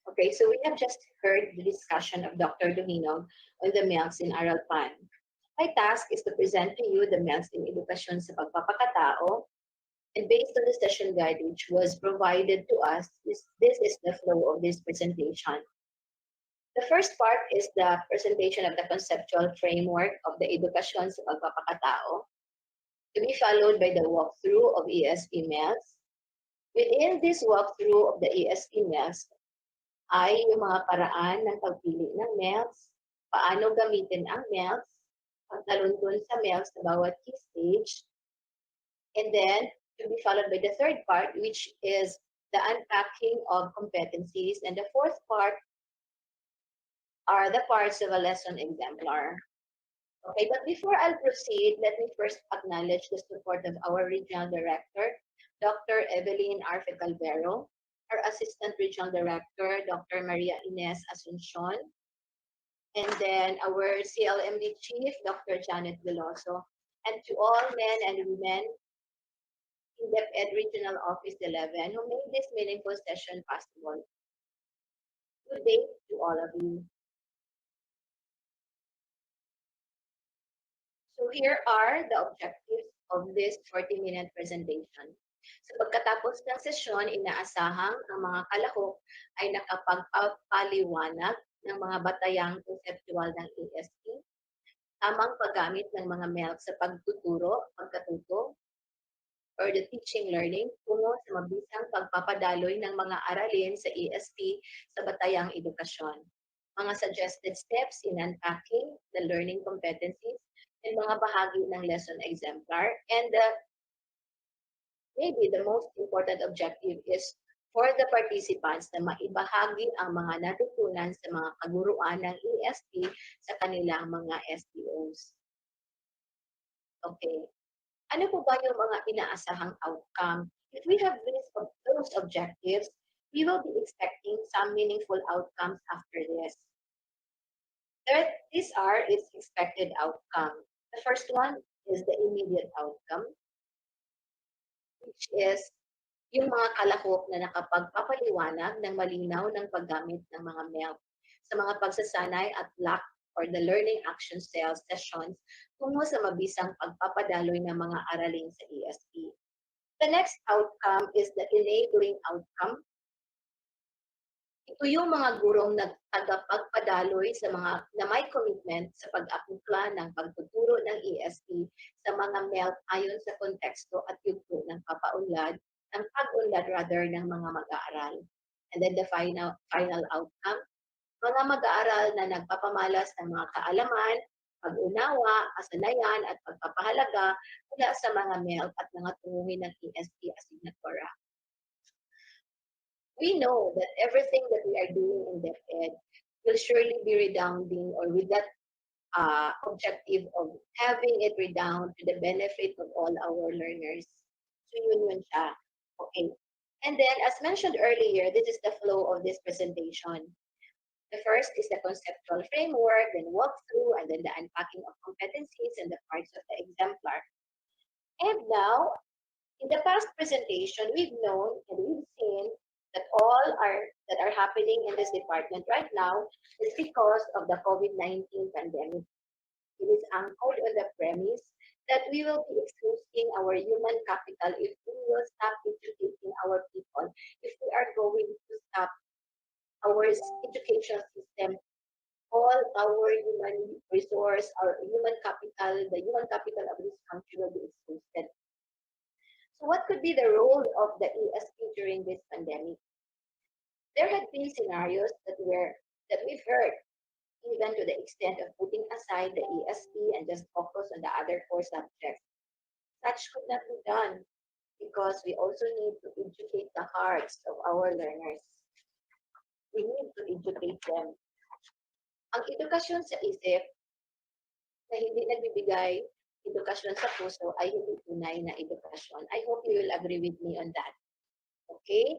Okay, so we have just heard the discussion of Dr. Dominog on the MELCs in Aral Pan. My task is to present to you the MELCs in edukasyon sa pagpapakatao, and based on the session guide which was provided to us, this is the flow of this presentation. The first part is the presentation of the conceptual framework of the edukasyon sa pagpapakatao, to be followed by the walkthrough of ESP MELCs. Within this walkthrough of the ESP MELCs ay yung mga paraan ng pagpili ng MELCs, paano gamitin ang MELCs, pagtaluntun sa MELCs sa bawat key stage, and then to be followed by the third part, which is the unpacking of competencies, and the fourth part are the parts of a lesson exemplar. Okay, but before I'll proceed, let me first acknowledge the support of our Regional Director, Dr. Evelyn Arfe Calvero, our Assistant Regional Director, Dr. Maria Ines Asuncion, and then our CLMD Chief, Dr. Janet Veloso, and to all men and women in DepEd Regional Office 11 who made this meaningful session possible. Good day to all of you. So here are the objectives of this 40-minute presentation. So pagkatapos ng sesyon, inaasahang ang mga kalahok ay nakapagpapaliwanag ng mga batayang conceptual ng ESP, tamang paggamit ng mga MELCs sa pagtuturo, pagkatuto, or the teaching learning, tungo sa mabisang pagpapadaloy ng mga aralin sa ESP sa batayang edukasyon. Mga suggested steps in unpacking the learning competencies and mga bahagi ng lesson exemplar. And maybe the most important objective is for the participants na maibahagi ang mga natutunan sa mga kaguruan ng ESP sa kanilang mga STOs. Okay. Ano po ba yung mga inaasahang outcome? If we have those objectives, we will be expecting some meaningful outcomes after this. These are its expected outcome. The first one is the immediate outcome, which is yung mga kalahok na nakapagpapaliwanag ng malinaw ng paggamit ng mga MELC sa mga pagsasanay at block or the learning action cells sessions tungo sa mabisang pagpapadaloy ng mga aralin sa ESP. The next outcome is the enabling outcome. Ito yung mga gurong nagtagapagpadaloy sa mga na may commitment sa pag-aplikla ng pagtuturo ng ESP sa mga MELC ayon sa konteksto at yugto ng papaunlad, ng pag-unlad rather ng mga mag-aaral. And then the final outcome, mga mag-aaral na nagpapamalas ng mga kaalaman, pag-unawa, kasanayan at pagpapahalaga mula sa mga MELC at mga tunguhin ng ESP asignatura. We know that everything that we are doing in DepEd will surely be redounding or with that objective of having it redound to the benefit of all our learners. So yun siya. Okay. And then, as mentioned earlier, this is the flow of this presentation. The first is the conceptual framework, then walkthrough, and then the unpacking of competencies and the parts of the exemplar. And now, in the past presentation, we've known and we've seen that all that are happening in this department right now is because of the COVID-19 pandemic. It is anchored on the premise that we will be exhausting our human capital if we will stop educating our people, if we are going to stop our education system, all our human resource, our human capital, the human capital of this country will be exhausted. So what could be the role of the ESP during this pandemic? There had been scenarios that we've heard, even to the extent of putting aside the ESP and just focus on the other core subjects. Such could not be done because we also need to educate the hearts of our learners. We need to educate them. Ang edukasyon sa isip na hindi nagbibigay edukasyon sa puso ay hindi tunay na edukasyon. I hope you will agree with me on that. Okay?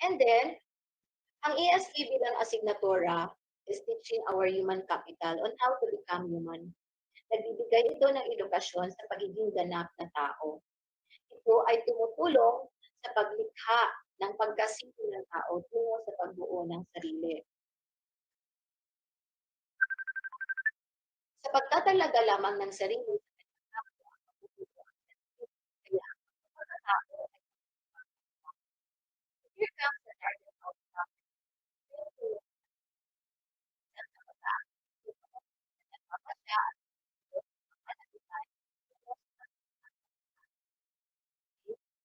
And then, ang ESP bilang asignatura is teaching our human capital on how to become human. Nagbibigay ito ng edukasyon sa pagiging ganap na tao. Ito ay tumutulong sa paglikha ng pagkasino ng tao tungo sa pagbuo ng sarili. Sa pagtatalaga lamang ng sarili sa kaya ang pagkatao ay here comes the target outcome.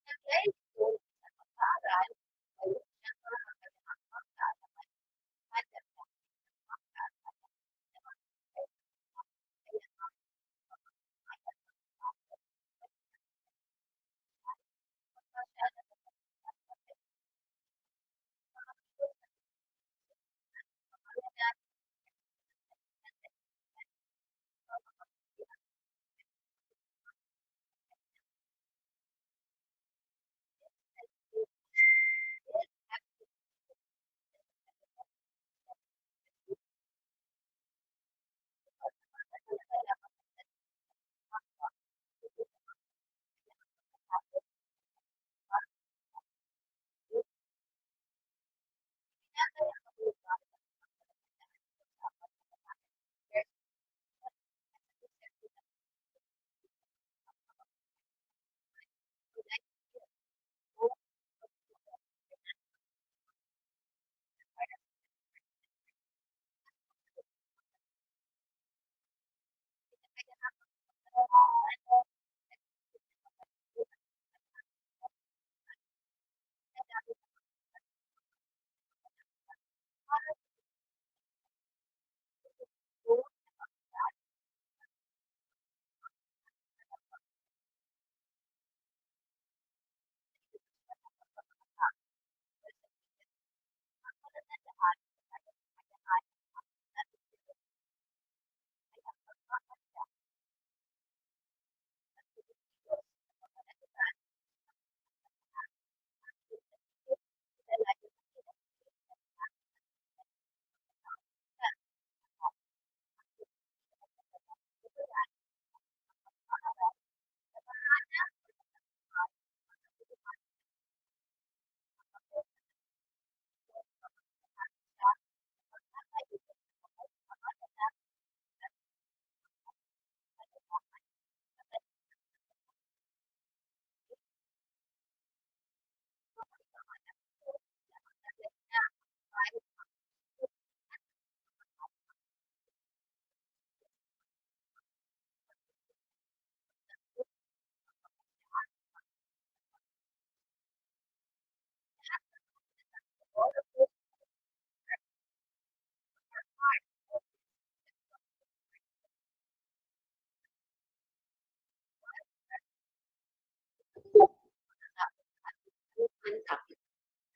Nag-live ito sa pag-aaral ay siya ang pagkaalaman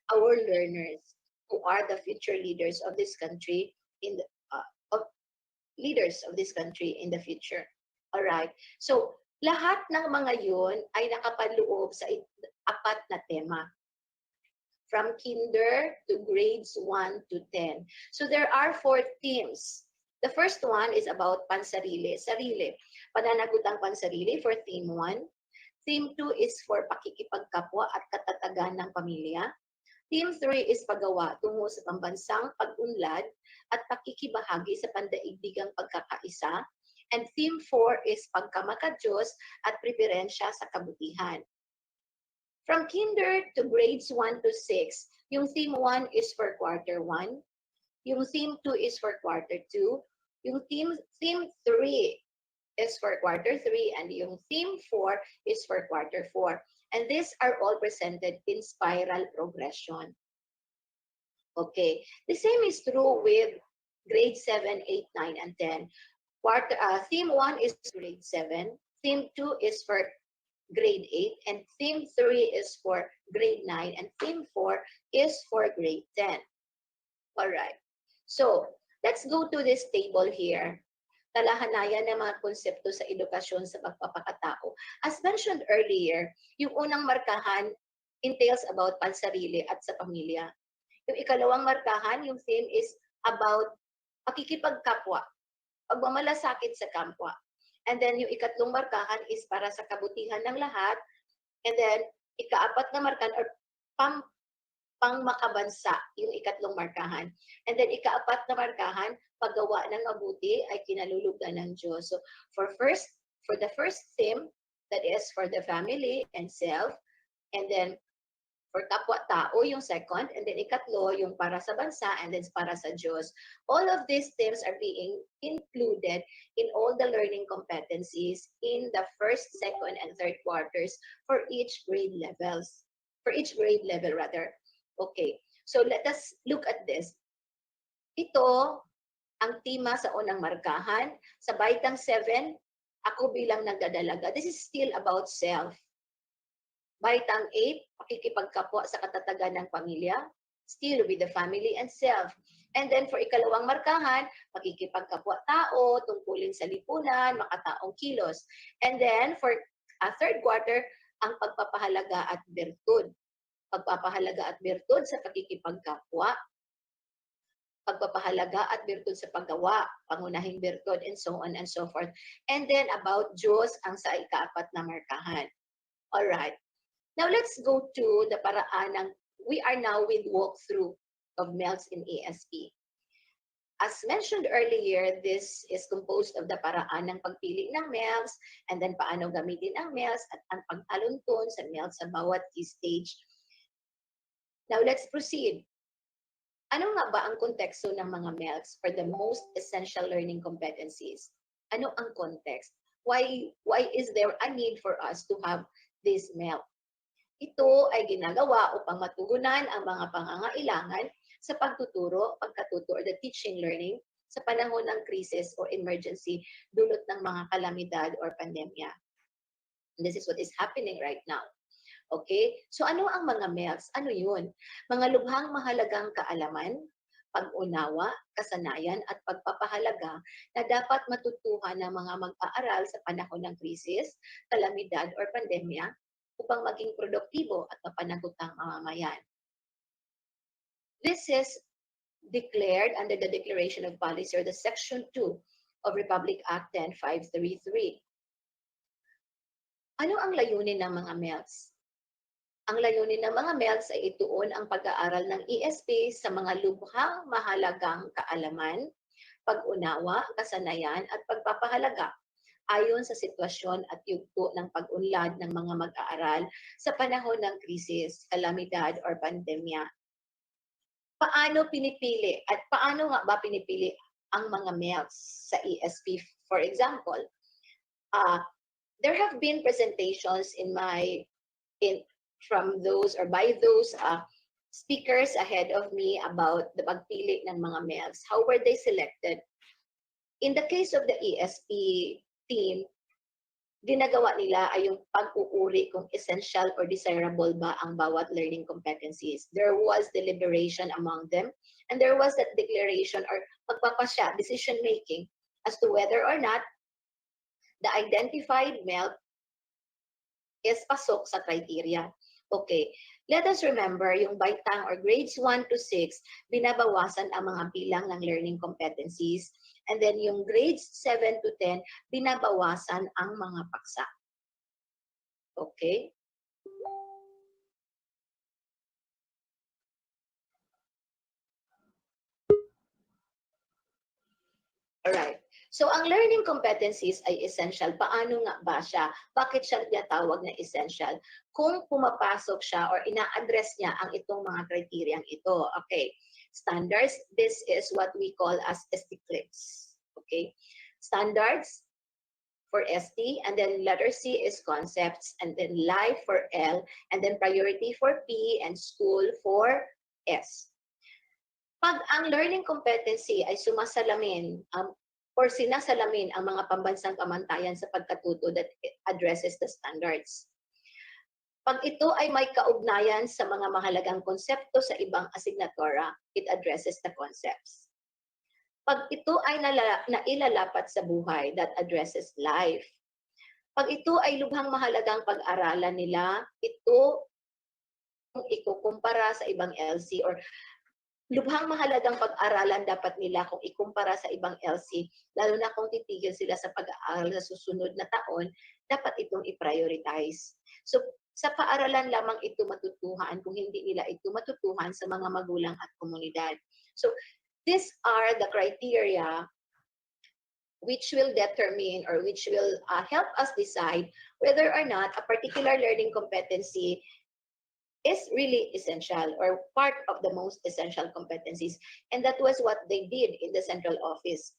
our learners who are the future leaders of this country in the of leaders of this country in the future. All right. So, lahat ng mga 'yon ay nakapaloob sa apat na tema. From kinder to grades 1 to 10. So there are 4 themes. The first one is about pansarili, sarili. Pananagutan pansarili for theme 1. Theme 2 is for pakikipagkapwa at katatagan ng pamilya. Theme 3 is paggawa tungo sa pambansang pag-unlad at pakikibahagi sa pandaigdigang pagkakaisa. And theme 4 is pagkamakadiyos at preferensya sa kabutihan. From kinder to grades 1 to 6, yung theme 1 is for quarter 1, yung theme 2 is for quarter 2, yung theme 3 is for quarter 3, and yung theme 4 is for quarter 4. And these are all presented in spiral progression. Okay, the same is true with grade 7, 8, 9, and 10. Theme 1 is grade 7, theme 2 is for grade 8, and theme 3 is for grade 9, and theme 4 is for grade 10. All right. So, let's go to this table here. Talahanayan ng mga konsepto sa edukasyon sa pagpapakatao. As mentioned earlier, yung unang markahan entails about pansarili at sa pamilya. Yung ikalawang markahan, yung theme is about pakikipagkapwa, pagmamalasakit sa kapwa. And then yung ikatlong markahan is para sa kabutihan ng lahat. And then Ikaapat na markahan or pam pangmakabansa yung ikatlong markahan. And then ikaapat na markahan, paggawa ng mabuti ay kinalulugdan ng Diyos. So for the first theme, that is for the family and self, and then for kapwa-tao yung second, and then ikatlo yung para sa bansa, and then para sa Diyos. All of these themes are being included in all the learning competencies in the first, second, and third quarters for each grade levels. For each grade level rather. Okay, so let us look at this. Ito ang tema sa unang markahan. Sa baitang 7, ako bilang nagdadalaga. This is still about self. Baitang 8, pakikipagkapwa sa katatagan ng pamilya, still with the family and self. And then for ikalawang markahan, pakikipagkapwa-tao, tungkulin sa lipunan, makataong kilos. And then for third quarter, ang pagpapahalaga at birtud. Pagpapahalaga at birtud sa pakikipagkapwa, pagpapahalaga at birtud sa paggawa, pangunahing birtud, and so on and so forth. And then about Diyos ang sa ikaapat na markahan. Alright. Now let's go to the paraan ng, we are now with walkthrough of MELCs in ASP. As mentioned earlier, this is composed of the paraan ng pagpili ng MELCs, and then paano gamitin ang MELCs at ang pag-aluntun sa MELCs sa bawat key stage. Now let's proceed. Ano nga ba ang konteksto ng mga MELCs for the most essential learning competencies? Ano ang context? Why is there a need for us to have this MELC? Ito ay ginagawa upang matugunan ang mga pangangailangan sa pagtuturo, pagkatuto, or the teaching learning sa panahon ng krisis o emergency dulot ng mga kalamidad or pandemya. And this is what is happening right now. Okay? So ano ang mga MELCs? Ano yun? Mga lubhang mahalagang kaalaman, pag-unawa, kasanayan, at pagpapahalaga na dapat matutuhan ng mga mag-aaral sa panahon ng krisis, kalamidad, or pandemya upang maging produktibo at mapanagutang mamamayan. This is declared under the Declaration of Policy or the Section 2 of Republic Act 10533. Ano ang layunin ng mga MELCs? Ang layunin ng mga MELCs ay ituon ang pag-aaral ng ESP sa mga lubhang mahalagang kaalaman, pag-unawa, kasanayan, at pagpapahalaga ayon sa sitwasyon at yugto ng pag-unlad ng mga mag-aaral sa panahon ng krisis, kalamidad, or pandemya. Paano pinipili at paano nga ba pinipili ang mga MELCs sa ESP? For example, there have been presentations from those or by those speakers ahead of me about the pagpili ng mga MELCs. How were they selected? In the case of the ESP team, ginagawa nila ay yung pag-uuri kung essential or desirable ba ang bawat learning competencies. There was deliberation among them, and there was that declaration or pagpapasya, decision making, as to whether or not the identified MELC is pasok sa criteria. Okay, let us remember yung baitang or grades 1 to 6, binabawasan ang mga bilang ng learning competencies. And then yung grades 7 to 10, binabawasan ang mga paksa. Okay? Alright. So, ang learning competencies ay essential. Paano nga ba siya? Bakit siya tinatawag na essential? Kung pumapasok siya or ina-address niya ang itong mga kriteryang ito. Okay. Standards, this is what we call as ST clips. Okay. Standards for ST, and then letter C is concepts, and then life for L, and then priority for P, and school for S. Pag ang learning competency ay sumasalamin or sinasalamin ang mga pambansang pamantayan sa pagkatuto that addresses the standards. Pag ito ay may kaugnayan sa mga mahalagang konsepto sa ibang asignatura, it addresses the concepts. Pag ito ay nailalapat sa buhay, that addresses life. Pag ito ay lubhang mahalagang pag-aralan nila, ito kung ikukumpara sa ibang LC or lubhang mahalagang pag-aralan dapat nila kung ikumpara sa ibang LC, lalo na kung titigil sila sa pag-aaral sa susunod na taon, dapat itong i-prioritize. So, Sa paaralan lamang ito matutuhan kung hindi nila ito matutuhan sa mga magulang at komunidad. So, these are the criteria which will determine or which will help us decide whether or not a particular learning competency is really essential or part of the most essential competencies. And that was what they did in the central office.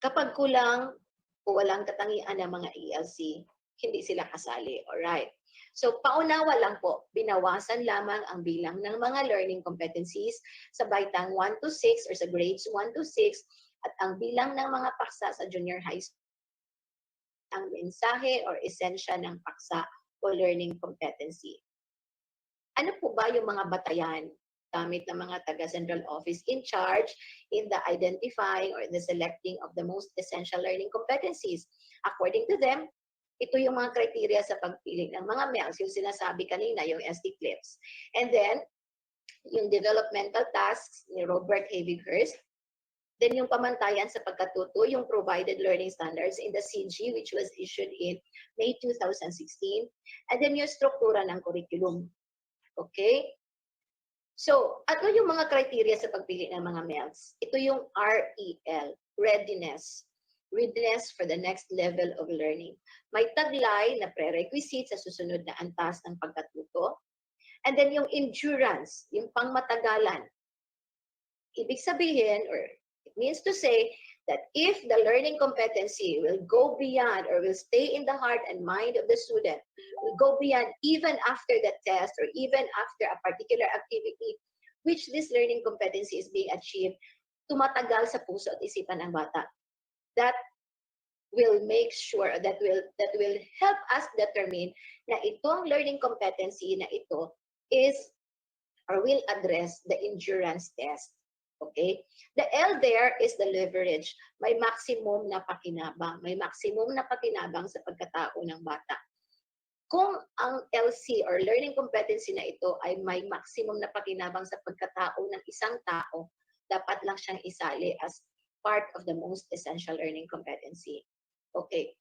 Kapag kulang o walang katangian ng mga ELC, hindi sila kasali. Alright. So, paunawa lang po, binawasan lamang ang bilang ng mga learning competencies sa baitang 1 to 6 or sa grades 1 to 6 at ang bilang ng mga paksa sa junior high school ang mensahe or esensya ng paksa o learning competency. Ano po ba yung mga batayan gamit ng mga taga-central office in charge in the identifying or the selecting of the most essential learning competencies? According to them, ito yung mga criteria sa pagpili ng mga MELCs, yung sinasabi kanina, yung SD clips. And then, yung developmental tasks ni Robert Havighurst. Then yung pamantayan sa pagkatuto, yung provided learning standards in the CG which was issued in May 2016. And then yung struktura ng curriculum. Okay? So, ano yung mga criteria sa pagpili ng mga MELCs? Ito yung REL, readiness. Readiness for the next level of learning. May taglay na prerequisite sa susunod na antas ng pagkatuto. And then yung endurance, yung pangmatagalan. Ibig sabihin, or it means to say, that if the learning competency will go beyond or will stay in the heart and mind of the student, will go beyond even after the test or even after a particular activity, which this learning competency is being achieved, tumatagal sa puso at isipan ng bata. That will make sure, that will help us determine na itong learning competency na ito is or will address the endurance test. Okay? The L there is the leverage. May maximum na pakinabang. May maximum na pakinabang sa pagkatao ng bata. Kung ang LC or learning competency na ito ay may maximum na pakinabang sa pagkatao ng isang tao, dapat lang siyang isali as part of the most essential learning competency. Okay.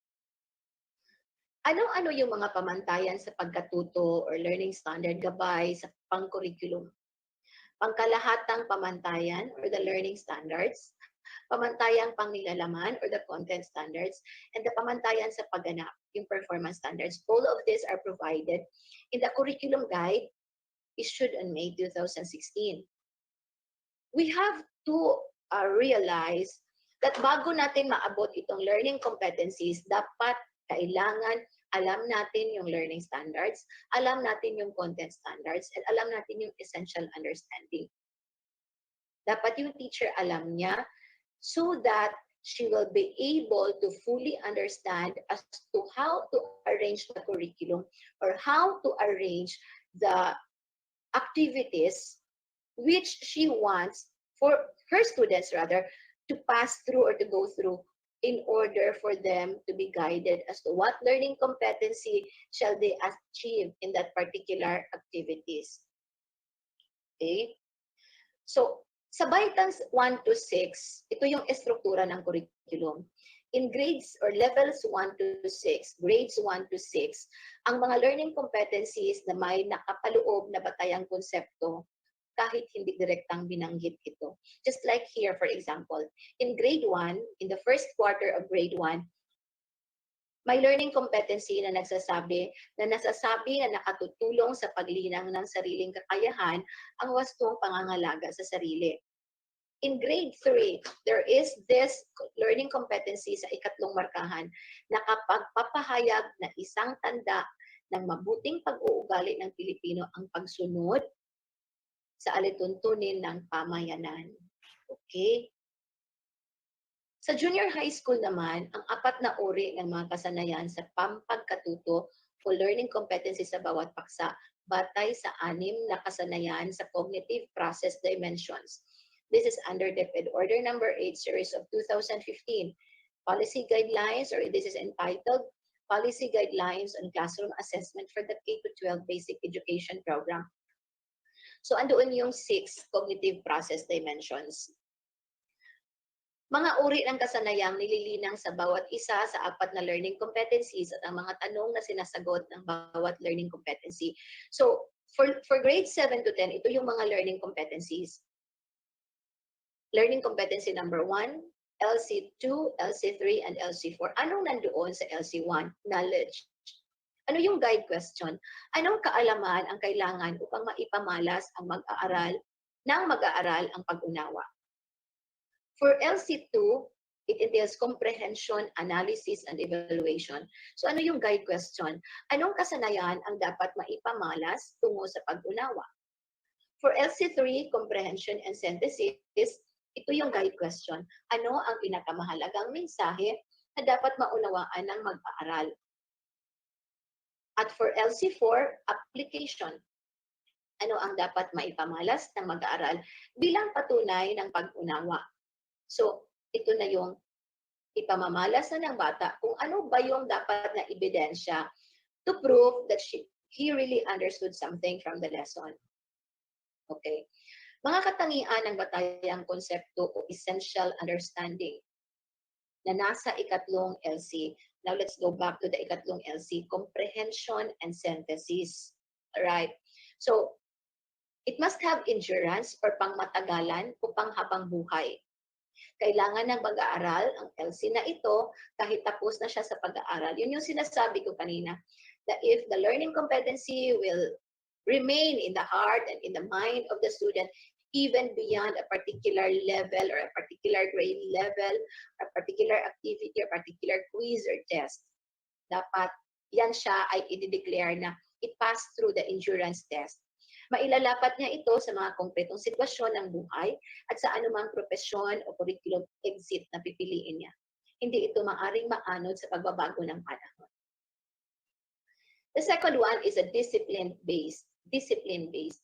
Ano-ano yung mga pamantayan sa pagkatuto or learning standard gabay sa pang-curriculum? Pangkalahatang pamantayan or the learning standards, pamantayang pangnilalaman or the content standards, and the pamantayan sa pagganap, yung performance standards. All of these are provided in the curriculum guide issued in May 2016. We have to realize that bago natin maabot itong learning competencies, dapat kailangan alam natin yung learning standards, alam natin yung content standards, and alam natin yung essential understanding. Dapat yung teacher alam niya so that she will be able to fully understand as to how to arrange the curriculum or how to arrange the activities which she wants for her students rather to pass through or to go through in order for them to be guided as to what learning competency shall they achieve in that particular activities. Okay? So, sa baitang 1 to 6, ito yung estruktura ng curriculum. In grades or levels 1 to 6, grades 1 to 6, ang mga learning competencies na may nakapaloob na batayang konsepto kahit hindi direktang binanggit ito. Just like here, for example, in grade 1, in the first quarter of grade 1, may learning competency na nasasabi na nakatutulong sa paglinang ng sariling kakayahan ang wastong pangangalaga sa sarili. In grade 3, there is this learning competency sa ikatlong markahan na kapagpapahayag na isang tanda ng mabuting pag-uugali ng Pilipino ang pagsunod sa alituntunin ng pamayanan. Okay? Sa junior high school naman, ang 4 na uri ng mga kasanayan sa pampagkatuto o learning competencies sa bawat paksa batay sa 6 na kasanayan sa cognitive process dimensions. This is under DepEd Order number 8 series of 2015. Policy guidelines, or this is entitled Policy Guidelines on Classroom Assessment for the K-12 Basic Education Program. So, andoon yung 6 cognitive process dimensions. Mga uri ng kasanayang nililinang sa bawat isa sa apat na learning competencies at ang mga tanong na sinasagot ng bawat learning competency. So, for grade 7 to 10, ito yung mga learning competencies. Learning competency number 1, LC2, LC3, and LC4. Anong nandoon sa LC1? Knowledge. Ano yung guide question? Anong kaalaman ang kailangan upang maipamalas ang mag-aaral ang pag-unawa? For LC2, it entails comprehension, analysis, and evaluation. So ano yung guide question? Anong kasanayan ang dapat maipamalas tungo sa pag-unawa? For LC3, comprehension and synthesis, ito yung guide question. Ano ang pinakamahalagang mensahe na dapat maunawaan ng mag-aaral? At for LC4, application. Ano ang dapat maipamalas ng mag-aaral bilang patunay ng pag-unawa? So, ito na yung ipamamalas na ng bata kung ano ba yung dapat na ebidensya to prove that he really understood something from the lesson. Okay. Mga katangian ng batayang konsepto o essential understanding na nasa ikatlong LC. Now, let's go back to the ikatlong LC, comprehension and synthesis. Alright? So, it must have endurance or pangmatagalan o panghabang buhay. Kailangan ng mag-aaral ang LC na ito kahit tapos na siya sa pag-aaral. Yun yung sinasabi ko kanina, that if the learning competency will remain in the heart and in the mind of the student, even beyond a particular level or a particular grade level, a particular activity, or particular quiz or test, dapat yan siya ay i-declare na it passed through the endurance test. Mailalapat niya ito sa mga konkretong sitwasyon ng buhay at sa anumang profesyon o curriculum exit na pipiliin niya. Hindi ito maaring maanod sa pagbabago ng panahon. The second one is a discipline-based,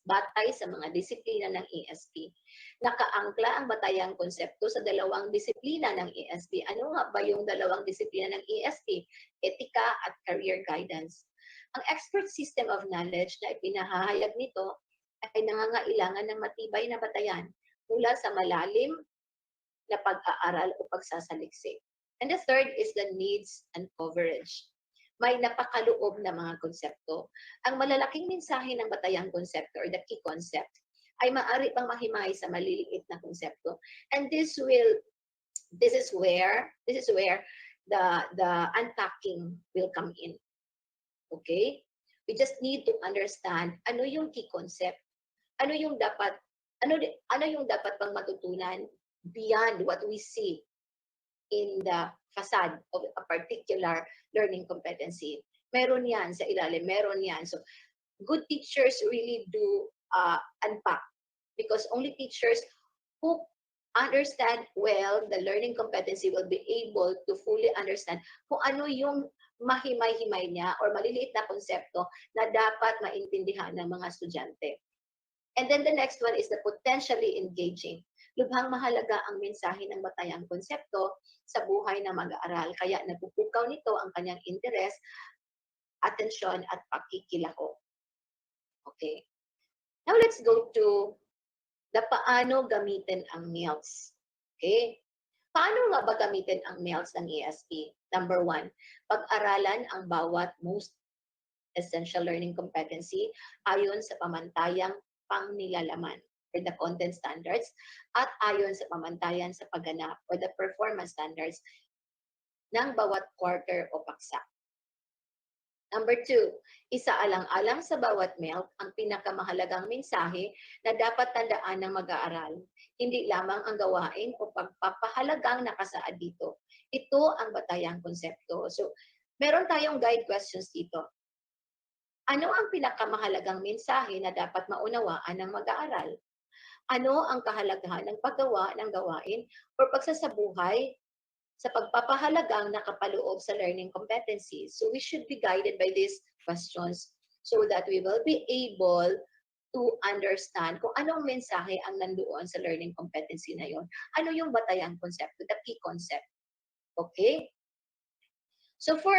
batay sa mga disiplina ng ESP. Nakaangkla ang batayang konsepto sa dalawang disiplina ng ESP. Ano nga ba yung dalawang disiplina ng ESP? Etika at career guidance. Ang expert system of knowledge na ipinahahayag nito ay nangangailangan ng matibay na batayan mula sa malalim na pag-aaral o pagsasaliksik. And the third is the needs and coverage. May napakaloob na mga konsepto. Ang malalaking mensahe ng batayang konsepto or the key concept ay maaari pang mahimay sa maliliit na konsepto. And this is where the unpacking will come in. Okay? We just need to understand ano yung key concept, ano yung dapat pang matutunan beyond what we see in the facade of a particular learning competency. Meron yan sa ilalim, meron yan. So, good teachers really do unpack because only teachers who understand well the learning competency will be able to fully understand kung ano yung mahimay-himay niya or maliliit na konsepto na dapat maintindihan ng mga estudyante. And then the next one is the potentially engaging. Lubhang mahalaga ang mensahe ng batayang konsepto sa buhay ng mag-aaral. Kaya napupukaw nito ang kanyang interes, atensyon, at pakikilahok. Okay. Now let's go to the paano gamitin ang MELCs. Okay. Paano nga ba gamitin ang MELCs ng ESP? Number 1, pag-aralan ang bawat most essential learning competency ayon sa pamantayang pangnilalaman or the content standards at ayon sa pamantayan sa pagganap or the performance standards ng bawat quarter o paksa. Number 2, isaalang-alang sa bawat MELC ang pinakamahalagang mensahe na dapat tandaan ng mag-aaral. Hindi lamang ang gawain o pagpapahalagang nakasaad dito. Ito ang batayang konsepto. So, meron tayong guide questions dito. Ano ang pinakamahalagang mensahe na dapat maunawaan ng mag-aaral? Ano ang kahalagahan ng paggawa ng gawain o pagsasabuhay sa pagpapahalagang nakapaloob sa learning competencies? So we should be guided by these questions so that we will be able to understand kung anong mensahe ang nandoon sa learning competency na yon. Ano yung batayang konsepto, the key concept. Okay? So for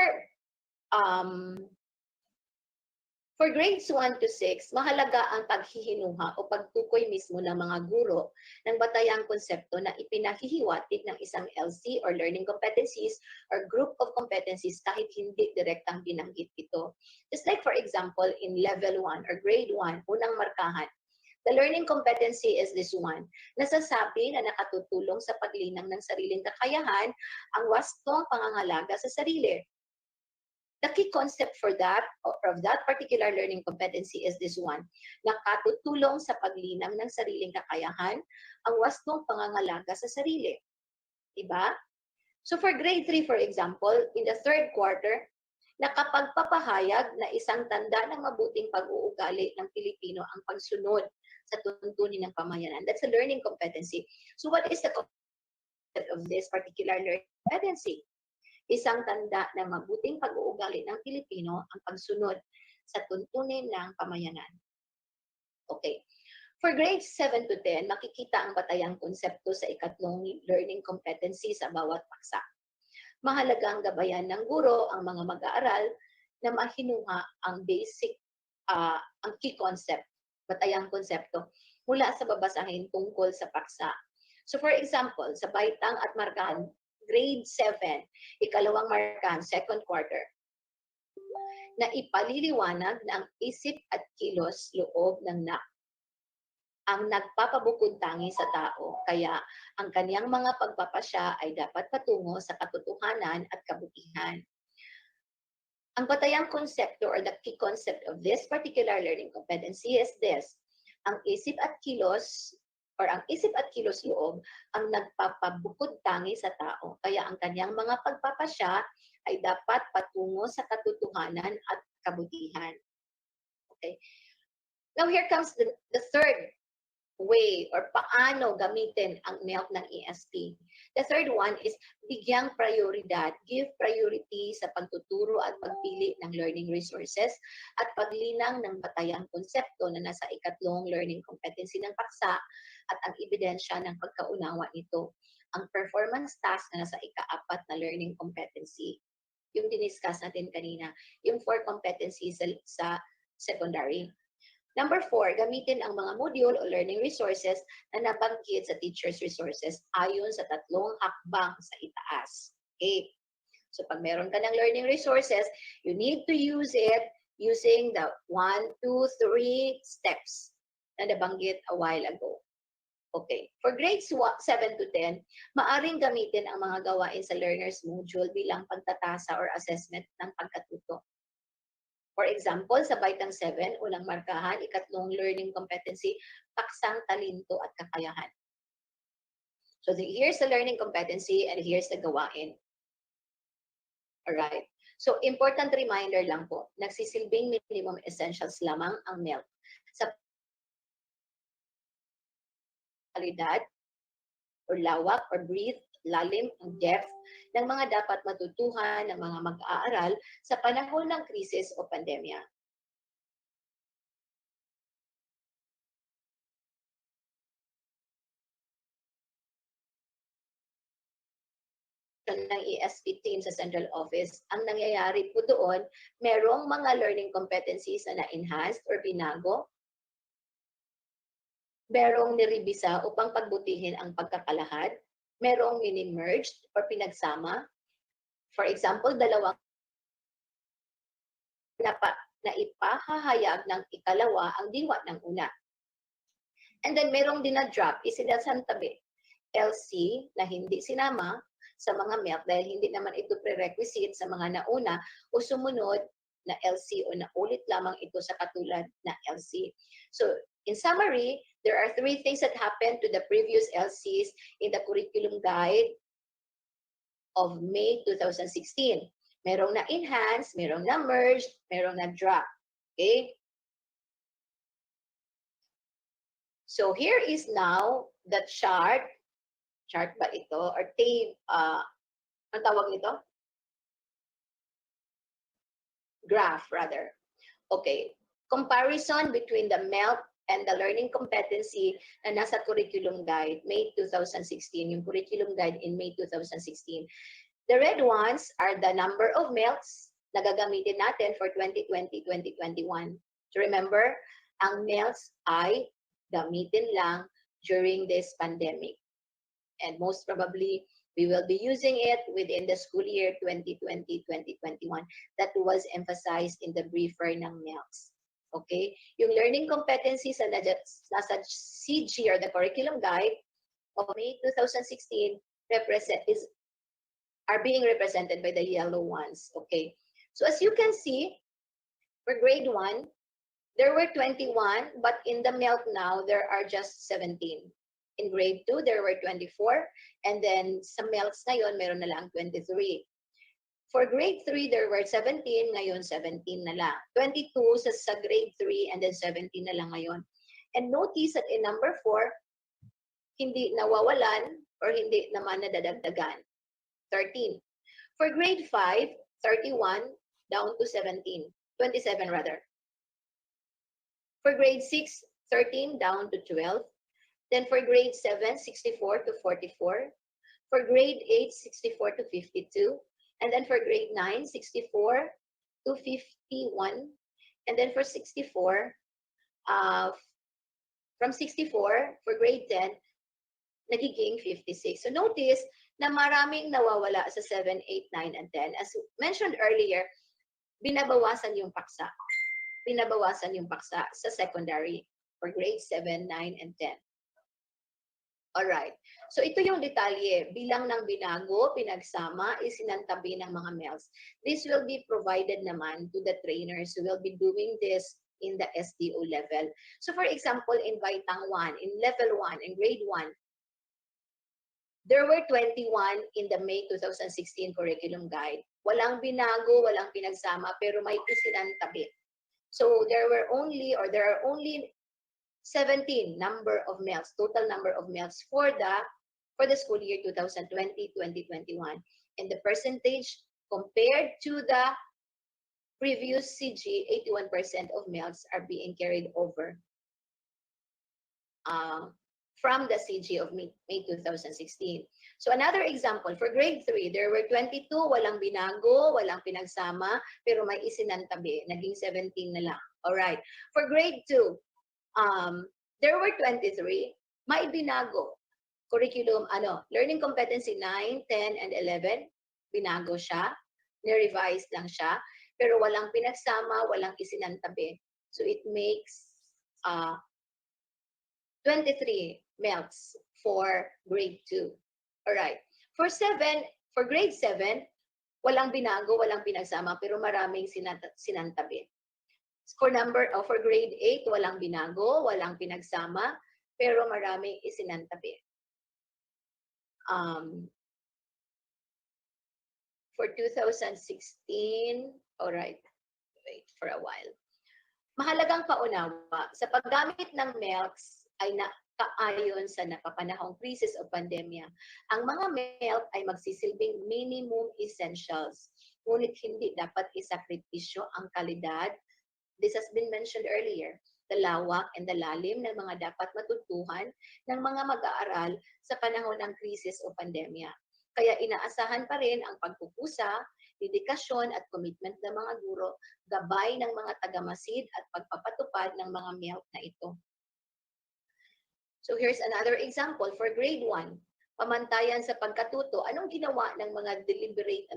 For grades 1 to 6, mahalaga ang paghihinuha o pagtukoy mismo ng mga guro ng batayang konsepto na ipinahihiwatig ng isang LC or learning competencies or group of competencies kahit hindi direktang binanggit ito. Just like for example, in level 1 or grade 1, unang markahan, the learning competency is this one. Nasasabi na nakatutulong sa paglinang ng sariling kakayahan ang wastong pangangalaga sa sarili. The key concept for that, or of that particular learning competency is this one. Nakatutulong sa paglinang ng sariling kakayahan ang wastong pangangalaga sa sarili. Diba? So for grade 3, for example, in the third quarter, nakapagpapahayag na isang tanda ng mabuting pag-uugali ng Pilipino ang pagsunod sa tuntunin ng pamayanan. That's a learning competency. So what is the concept of this particular learning competency? Isang tanda ng mabuting pag-uugali ng Pilipino ang pagsunod sa tuntunin ng pamayanan. Okay. For grades 7 to 10, makikita ang batayang konsepto sa ikatlong learning competency sa bawat paksa. Mahalagang gabayan ng guro ang mga mag-aaral na mahinuha ang basic, ang key concept, batayang konsepto, mula sa babasahin tungkol sa paksa. So for example, sa baitang at markahan, grade 7, ikalawang markahan, second quarter, na ipaliliwanag na ang isip at kilos loob ng ang nagpapabukod tangi sa tao, kaya ang kaniyang mga pagpapasya ay dapat patungo sa katotohanan at kabutihan. Ang batayang konsepto or the key concept of this particular learning competency is this. Ang isip at kilos or ang isip at kilos loob ang nagpapabukod tangi sa tao, kaya ang kanyang mga pagpapasya ay dapat patungo sa katotohanan at kabutihan. Okay. Now here comes the third way or paano gamitin ang MELC ng ESP. The third one is bigyang prioridad, give priority sa pagtuturo at pagpili ng learning resources at paglinang ng batayang konsepto na nasa ikatlong learning competency ng paksa at ang ebidensya ng pagkaunawa nito. Ang performance task na nasa ika-4 na learning competency. Yung diniscuss natin kanina, yung 4 competencies sa secondary. Number 4, gamitin ang mga module o learning resources na nabanggit sa teacher's resources ayon sa tatlong hakbang sa itaas. Okay. So pag meron ka ng learning resources, you need to use it using the 1, 2, 3 steps na nabanggit a while ago. Okay. For grades 7 to 10, maaring gamitin ang mga gawain sa learner's module bilang pagtatasa or assessment ng pagkatuto. For example, sa baitang 7, unang markahan, ikatlong learning competency, paksang talento at kakayahan. So here's the learning competency and here's the gawain. Alright. So important reminder lang po, nagsisilbing minimum essentials lamang ang MELC. Sa kalidad, or lawak, or breadth, lalim, ang depth ng mga dapat matutuhan ng mga mag-aaral sa panahon ng krisis o pandemya. Ng ESP team sa central office, ang nangyayari po doon, merong mga learning competencies na na-enhanced or binago, merong niribisa upang pagbutihin ang pagkakalahad, merong mini-merged or pinagsama. For example, dalawang na ipahahayag ng ikalawa ang diwa ng una. And then merong dinadrop, isinasantabi, LC na hindi sinama sa mga MELC dahil hindi naman ito prerequisite sa mga nauna o sumunod na LC o naulit lamang ito sa katulad na LC. So, in summary, there are 3 things that happened to the previous LCs in the curriculum guide of May 2016. Merong na-enhance, merong na-merge, merong na-drop. Okay? So here is now the chart. Chart ba ito? Or table, ang tawag nito? Graph, rather. Okay. Comparison between the MELC and the learning competency na nasa curriculum guide, May 2016, yung curriculum guide in May 2016. The red ones are the number of MELCs na gagamitin natin for 2020-2021. So remember, ang MELCs ay gamitin lang during this pandemic. And most probably, we will be using it within the school year 2020-2021. That was emphasized in the briefer ng MELCs. Okay? Yung learning competencies na nasa CG or the curriculum guide of May 2016 are being represented by the yellow ones. Okay? So as you can see, for grade 1, there were 21, but in the MELC now, there are just 17. In grade 2, there were 24, and then sa MELCs ngayon, meron na lang 23. For grade 3, there were 17, ngayon 17 na lang. 22 sa grade 3, and then 17 na lang ngayon. And notice that in number 4, hindi nawawalan or hindi naman nadadagdagan. 13. For grade 5, 31 down to 17. 27 rather. For grade 6, 13 down to 12. Then for grade 7, 64 to 44. For grade 8, 64 to 52. And then for grade 9, 64 to 51. And then for 64, from 64, for grade 10, nagiging 56. So notice na maraming nawawala sa 7, 8, 9, and 10. As mentioned earlier, binabawasan yung paksa. Binabawasan yung paksa sa secondary for grade 7, 9, and 10. Alright. So ito yung detalye. Bilang ng binago, pinagsama, isinantabi ng mga MELCs. This will be provided naman to the trainers who will be doing this in the SDO level. So for example, in Baitang 1, in level 1, in grade 1, there were 21 in the May 2016 curriculum guide. Walang binago, walang pinagsama, pero may isinantabi. So there are only 17 number of MELCs, total number of MELCs for the school year 2020-2021. And the percentage compared to the previous CG, 81% of MELCs are being carried over from the CG of May 2016. So another example, for grade 3, there were 22, walang binago, walang pinagsama, pero may isinantabi, naging 17 na lang. Alright. For grade 2, there were 23, may binago. Curriculum, learning competency 9, 10, and 11, binago siya, ni-revise lang siya, pero walang pinagsama, walang isinantabi. So it makes 23 MELCs for grade 2. Alright. For grade 7, walang binago, walang pinagsama, pero maraming sinantabi. For grade 8, walang binago, walang pinagsama, pero maraming isinantabi. For 2016, alright, wait for a while. Mahalagang paunawa, sa paggamit ng MELCs ay nakaayon sa napapanahong krisis o pandemya. Ang mga MELC ay magsisilbing minimum essentials, ngunit hindi dapat isakripisyo ang kalidad. This has been mentioned earlier, the lawak and the lalim ng mga dapat matutuhan ng mga mag-aaral sa panahon ng krisis o pandemya. Kaya inaasahan pa rin ang pagpupusa, dedikasyon at commitment ng mga guro, gabay ng mga tagamasid at pagpapatupad ng mga MELC na ito. So here's another example for grade 1. Pamantayan sa pagkatuto, anong ginawa ng mga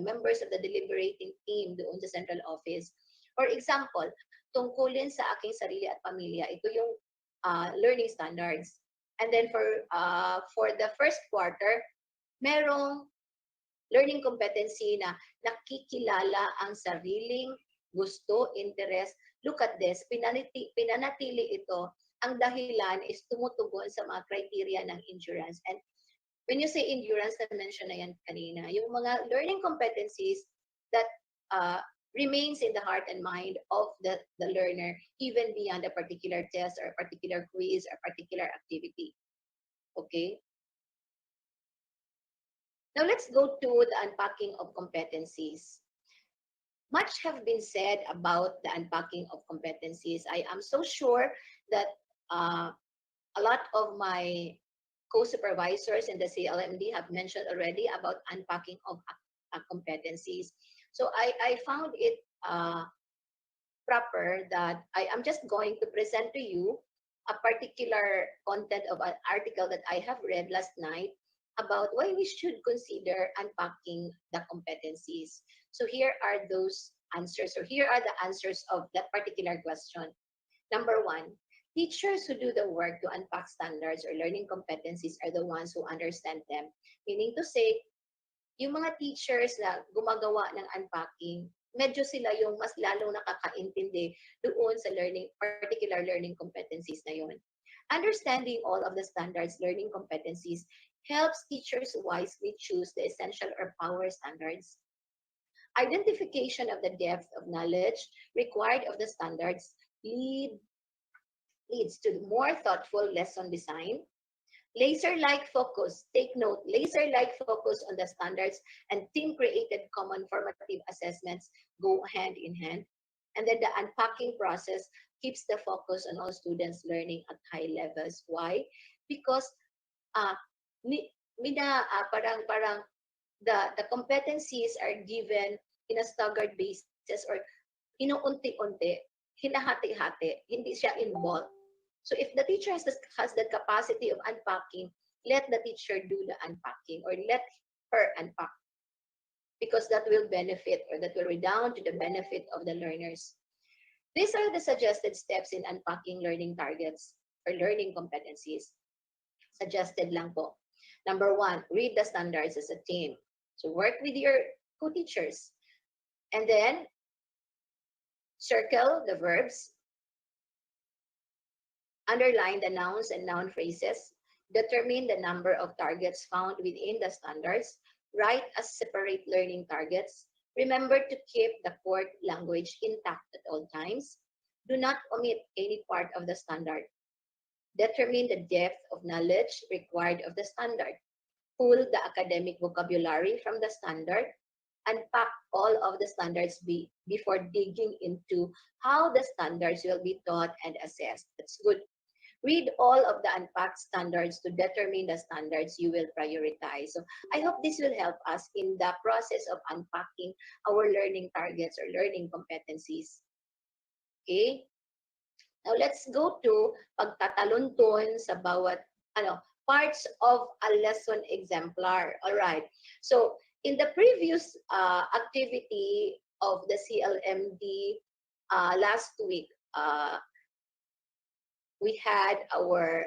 members of the deliberating team doon sa central office? For example, tungkulin sa aking sarili at pamilya. Ito yung learning standards. And then for the first quarter, merong learning competency na nakikilala ang sariling gusto, interest. Look at this, pinanatili ito. Ang dahilan is tumutugon sa mga criteria ng endurance. And when you say endurance, na-mention na yan kanina, yung mga learning competencies that remains in the heart and mind of the learner, even beyond a particular test or a particular quiz or particular activity. Okay? Now let's go to the unpacking of competencies. Much have been said about the unpacking of competencies. I am so sure that a lot of my co-supervisors in the CLMD have mentioned already about unpacking of competencies. So I found it proper that I am just going to present to you a particular content of an article that I have read last night about why we should consider unpacking the competencies. So here are those answers, or here are the answers of that particular question. Number one, teachers who do the work to unpack standards or learning competencies are the ones who understand them. Meaning to say, yung mga teachers na gumagawa ng unpacking, medyo sila yung mas lalong nakakaintindi doon sa particular learning competencies na yun. Understanding all of the standards learning competencies helps teachers wisely choose the essential or power standards. Identification of the depth of knowledge required of the standards lead, leads to more thoughtful lesson design. Laser-like focus, take note, laser-like focus on the standards and team-created common formative assessments go hand in hand. And then the unpacking process keeps the focus on all students learning at high levels. Why? Because uh, parang the competencies are given in a staggered basis or inuunti-unti, hinahati-hati, hindi siya in bulk. So if the teacher has the capacity of unpacking, let the teacher do the unpacking or let her unpack because that will benefit or that will redound to the benefit of the learners. These are the suggested steps in unpacking learning targets or learning competencies. Suggested lang po. Number one, read the standards as a team. So work with your co-teachers. And then circle the verbs, underline the nouns and noun phrases, determine the number of targets found within the standards, write as separate learning targets, remember to keep the core language intact at all times, do not omit any part of the standard, determine the depth of knowledge required of the standard, pull the academic vocabulary from the standard, unpack all of the standards before digging into how the standards will be taught and assessed. That's good. Read all of the unpacked standards to determine the standards you will prioritize. So I hope this will help us in the process of unpacking our learning targets or learning competencies. Okay? Now let's go to pagtatalunton sa bawat parts of a lesson exemplar. All right. So in the previous activity of the CLMD last week, we had our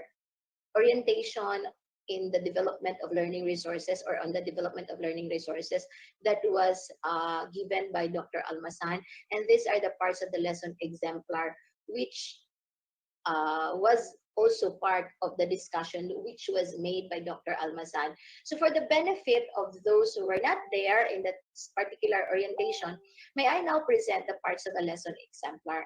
orientation in the development of learning resources or on the development of learning resources that was given by Dr. Almasan. And these are the parts of the lesson exemplar which was also part of the discussion which was made by Dr. Almasan. So for the benefit of those who were not there in that particular orientation, may I now present the parts of the lesson exemplar.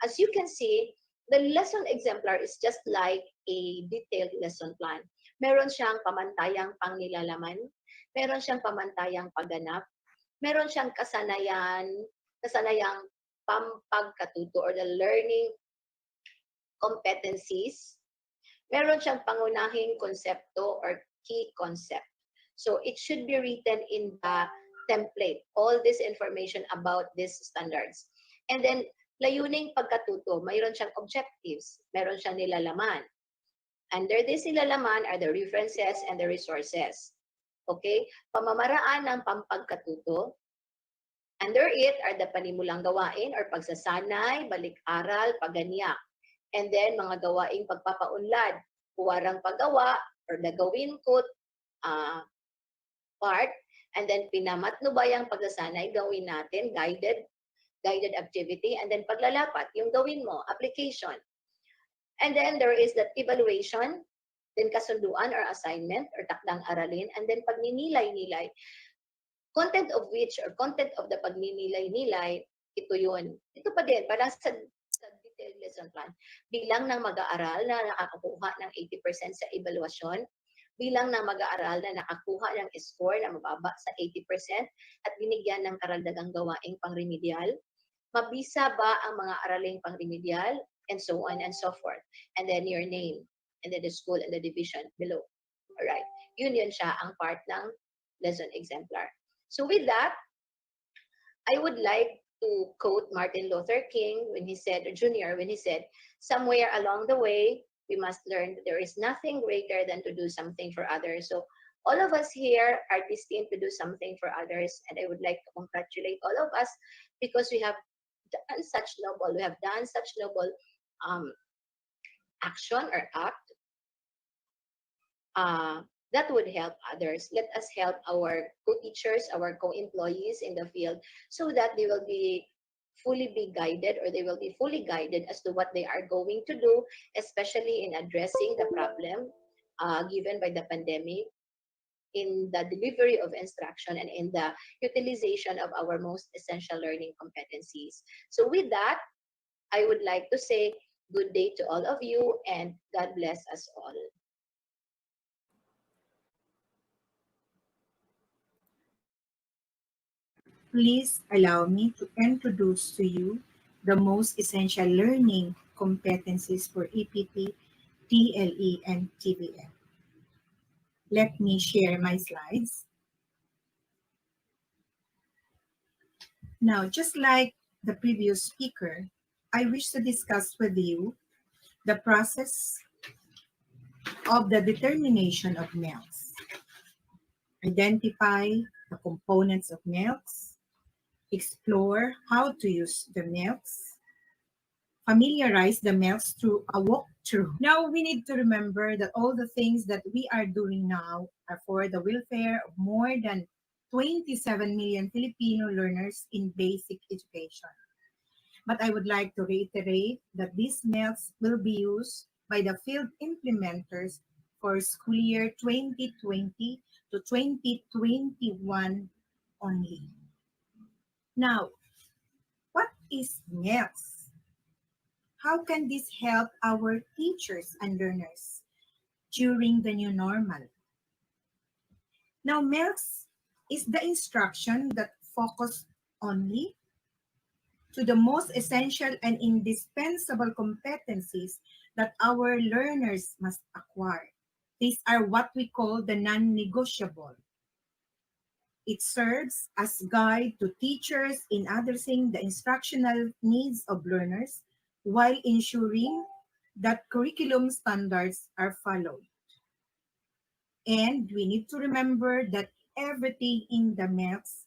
As you can see, the lesson exemplar is just like a detailed lesson plan. Meron siyang pamantayang pangnilalaman, meron siyang pamantayang pagganap, meron siyang kasanayang pampagkatuto or the learning competencies, meron siyang pangunahing konsepto or key concept. So it should be written in the template, all this information about these standards. And then layuning pagkatuto, mayroon siyang objectives, meron siyang nilalaman. Under this nilalaman are the references and the resources. Okay? Pamamaraan ng pampagkatuto. Under it are the panimulang gawain or pagsasanay, balik-aral, pagganyak. And then mga gawaing pagpapaunlad, puwarang paggawa or the gawin ko part. And then pinamatnubayang pagsasanay, gawin natin, guided activity, and then paglalapat, yung gawin mo, application. And then there is that evaluation, then kasunduan or assignment or takdang aralin, and then pagninilay-nilay. Content of which or content of the pagninilay-nilay, ito yun. Ito pa din, parang sa detailed lesson plan. Bilang ng mag-aaral na nakakakuha ng 80% sa evaluasyon, bilang ng mag-aaral na nakakuha ng score na mababa sa 80% at binigyan ng karagdagang gawaing pang-remedial, mabisa ba ang mga araling pang-remedial, and so on and so forth. And then your name, and then the school and the division below. Alright, yun siya ang part ng lesson exemplar. So with that, I would like to quote Martin Luther King when he said, or Jr., when he said, somewhere along the way, we must learn that there is nothing greater than to do something for others. So all of us here are destined to do something for others. And I would like to congratulate all of us because we have done such noble um, action or act uh, that would help others. Let us help our co-teachers, our co-employees in the field, so that they will be fully be guided, or they will be fully guided as to what they are going to do, especially in addressing the problem given by the pandemic, in the delivery of instruction, and in the utilization of our most essential learning competencies. So with that, I would like to say good day to all of you, and God bless us all. Please allow me to introduce to you the most essential learning competencies for EPT, TLE, and TVL. Let me share my slides. Now, just like the previous speaker, I wish to discuss with you the process of the determination of MELCs. Identify the components of MELCs, explore how to use the MELCs, familiarize the MELCs through a walkthrough. Now, we need to remember that all the things that we are doing now are for the welfare of more than 27 million Filipino learners in basic education. But I would like to reiterate that these MELCs will be used by the field implementers for school year 2020 to 2021 only. Now, what is MELCs? How can this help our teachers and learners during the new normal? Now, MELCs is the instruction that focus only to the most essential and indispensable competencies that our learners must acquire. These are what we call the non-negotiable. It serves as guide to teachers in addressing the instructional needs of learners while ensuring that curriculum standards are followed. And we need to remember that everything in the MELCs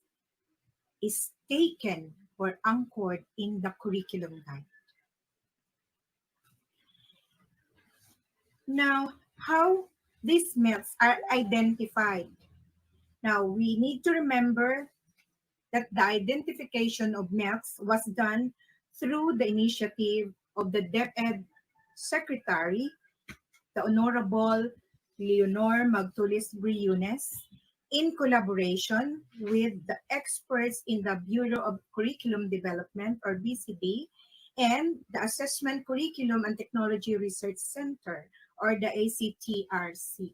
is taken or anchored in the curriculum guide. Now, how these MELCs are identified. Now, we need to remember that the identification of MELCs was done through the initiative of the DepEd Secretary, the Honorable Leonor Magtulis Briones, in collaboration with the experts in the Bureau of Curriculum Development, or BCD, and the Assessment Curriculum and Technology Research Center, or the ACTRC.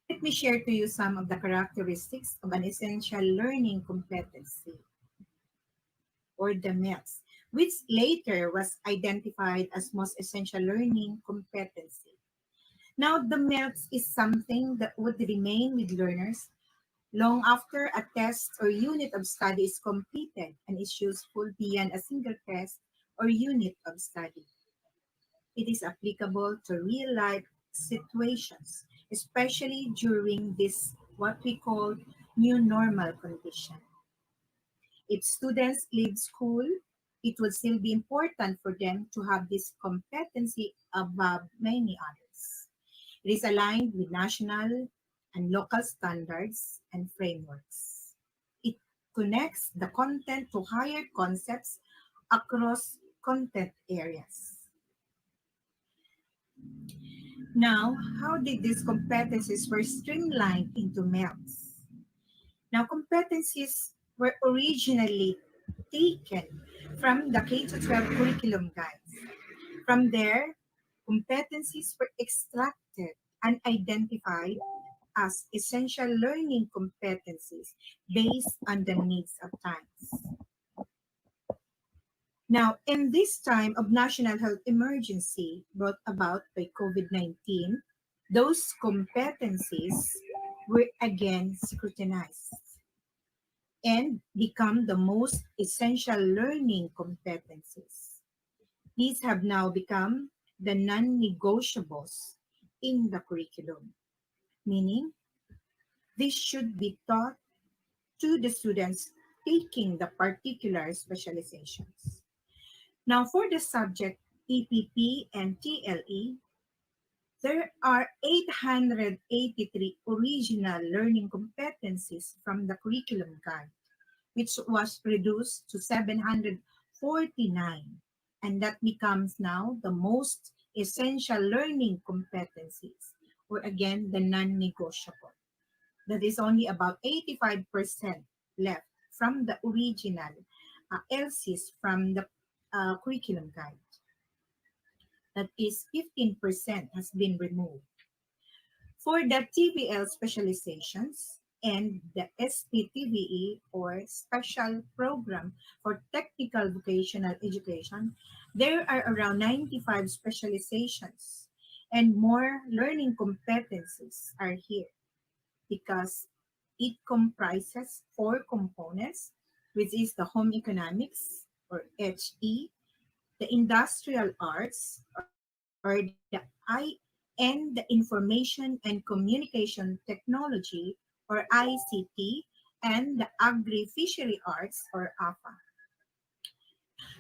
Let me share to you some of the characteristics of an essential learning competency, or the MELCs, which later was identified as most essential learning competency. Now, the MELCs is something that would remain with learners long after a test or unit of study is completed and is useful beyond a single test or unit of study. It is applicable to real life situations, especially during this what we call new normal condition. If students leave school, it will still be important for them to have this competency above many others. It is aligned with national and local standards and frameworks. It connects the content to higher concepts across content areas. Now, how did these competencies were streamlined into MELCs? Now, competencies were originally taken from the K-12 curriculum guides. From there, competencies were extracted and identified as essential learning competencies based on the needs of times. Now, in this time of national health emergency brought about by COVID-19, those competencies were again scrutinized. and become the most essential learning competencies. These have now become the non-negotiables in the curriculum, meaning this should be taught to the students taking the particular specializations. Now, for the subject EPP and TLE, there are 883 original learning competencies from the curriculum guide, which was reduced to 749. And that becomes now the most essential learning competencies, or again, the non-negotiable. That is only about 85% left from the original LCs from the curriculum guide. That is 15% has been removed. For the TVL specializations and the SPTVE or Special Program for Technical Vocational Education, there are around 95 specializations and more learning competencies are here because it comprises four components, which is the home economics or HE, the industrial arts or the and the information and communication technology or ICT and the agri-fishery arts or AFA.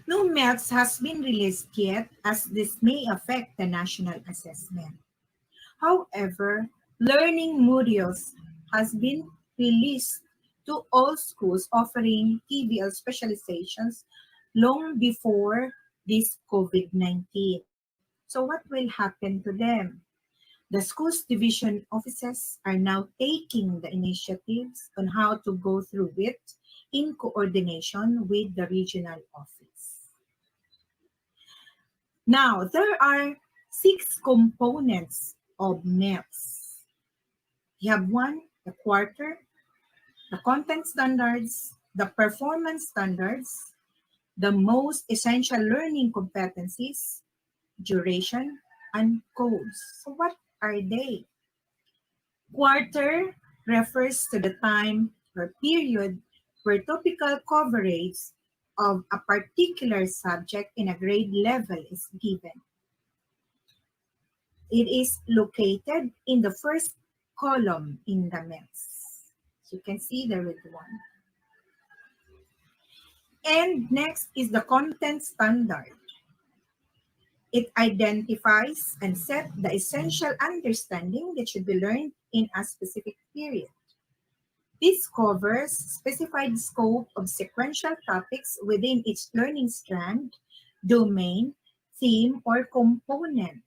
No MELCs has been released yet as this may affect the national assessment. However, learning modules has been released to all schools offering TVL specializations long before this COVID-19. So what will happen to them? The school's division offices are now taking the initiatives on how to go through it in coordination with the regional office. Now, there are 6 components of MELCs. You have one, the quarter, the content standards, the performance standards, the most essential learning competencies, duration, and codes. So what are they? Quarter refers to the time or period where topical coverage of a particular subject in a grade level is given. It is located in the first column in the MELCs. So you can see the red one. And next is the content standard. It identifies and sets the essential understanding that should be learned in a specific period. This covers specified scope of sequential topics within each learning strand, domain, theme, or component.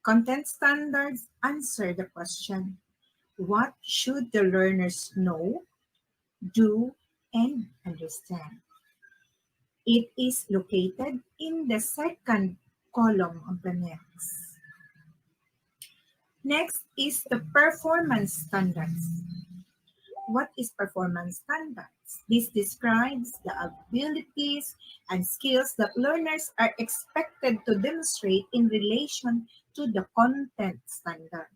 Content standards answer the question, what should the learners know, do, and understand? It is located in the second column of the MELCs. Next is the performance standards. What is performance standards? This describes the abilities and skills that learners are expected to demonstrate in relation to the content standards.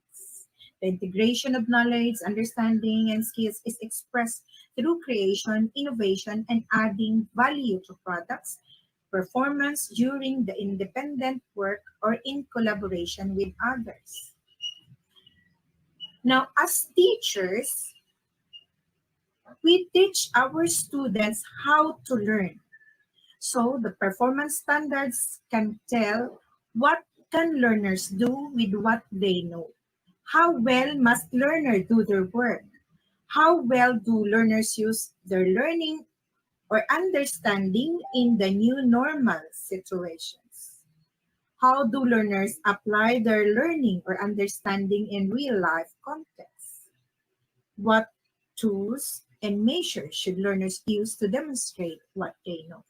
The integration of knowledge, understanding, and skills is expressed through creation, innovation, and adding value to products, performance during the independent work or in collaboration with others. Now, as teachers, we teach our students how to learn. So the performance standards can tell what can learners do with what they know. How well must learners do their work? How well do learners use their learning or understanding in the new normal situations? How do learners apply their learning or understanding in real life contexts? What tools and measures should learners use to demonstrate what they know?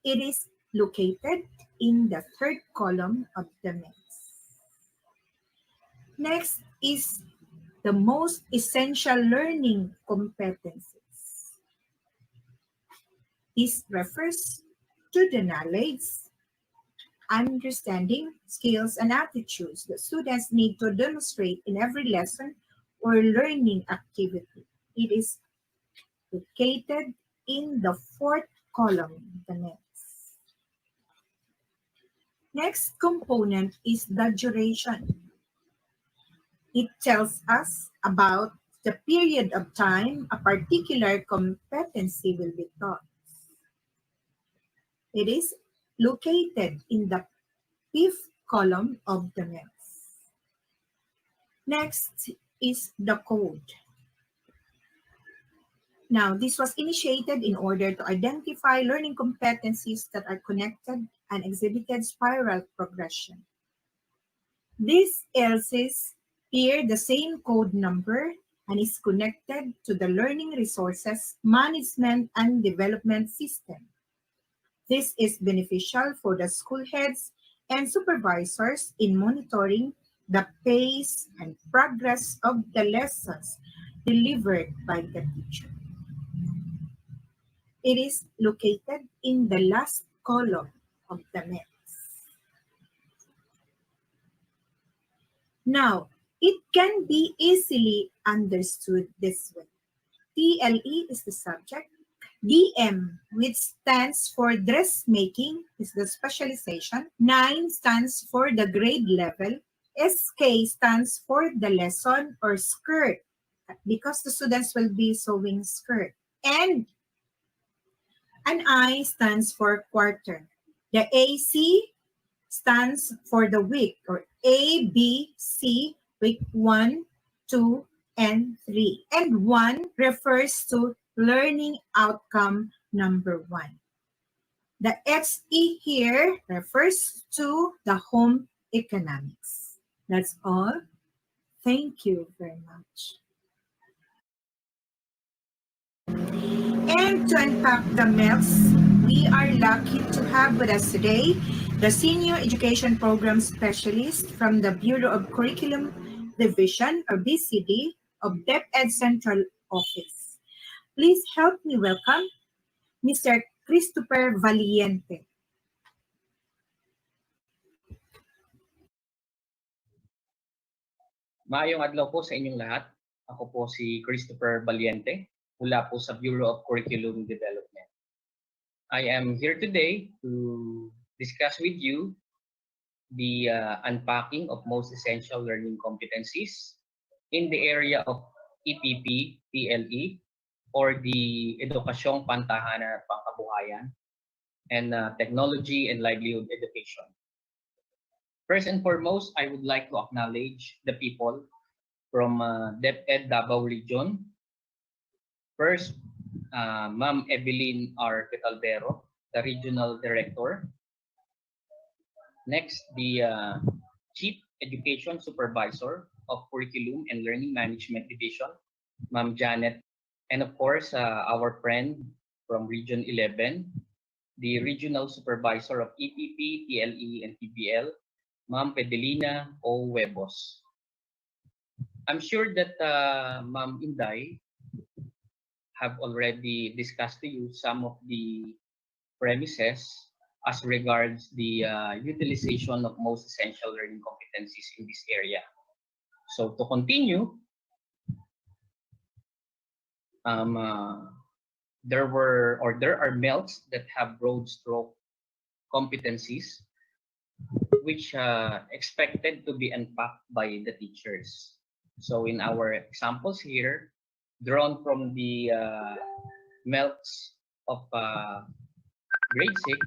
It is located in the third column of the MELCs. Next is the most essential learning competencies. This refers to the knowledge, understanding, skills, and attitudes that students need to demonstrate in every lesson or learning activity. It is located in the fourth column of the MELCs. Next component is the duration. It tells us about the period of time a particular competency will be taught. It is located in the fifth column of the MELCs. Next is the code. Now, this was initiated in order to identify learning competencies that are connected and exhibited spiral progression. These ELSs bear the same code number and is connected to the Learning Resources Management and Development System. This is beneficial for the school heads and supervisors in monitoring the pace and progress of the lessons delivered by the teacher. It is located in the last column of the MELCs. Now, it can be easily understood this way. TLE is the subject. DM, which stands for dressmaking, is the specialization. 9 stands for the grade level. SK stands for the lesson or skirt, because the students will be sewing skirt. And an I stands for quarter. The AC stands for the week, or A, B, C, week 1, 2, and 3. And 1 refers to learning outcome number 1. The XE here refers to the home economics. That's all. Thank you very much. And to unpack the MELCs, we are lucky to have with us today the Senior Education Program Specialist from the Bureau of Curriculum Division, or BCD, of DepEd Central Office. Please help me welcome Mr. Christopher Valiente. Maayong adlaw po sa inyong lahat. Ako po si Christopher Valiente mula po sa Bureau of Curriculum Development. I am here today to discuss with you the unpacking of most essential learning competencies in the area of EPP, TLE, or the Edukasyong Pantahanan at Pangkabuhayan, and Technology and Livelihood Education. First and foremost, I would like to acknowledge the people from DepEd Davao Region. First, Ma'am Evelyn R. Petaldero, the Regional Director. Next, the Chief Education Supervisor of Curriculum and Learning Management Division, Ma'am Janet. And of course, our friend from Region 11, the Regional Supervisor of EPP, TLE, and TBL, Ma'am Pedelina O. Webos. I'm sure that Ma'am Inday have already discussed to you some of the premises as regards the utilization of most essential learning competencies in this area. So to continue, there are MELCs that have broad stroke competencies which expected to be unpacked by the teachers. So in our examples here, drawn from the MELCs of grade 6,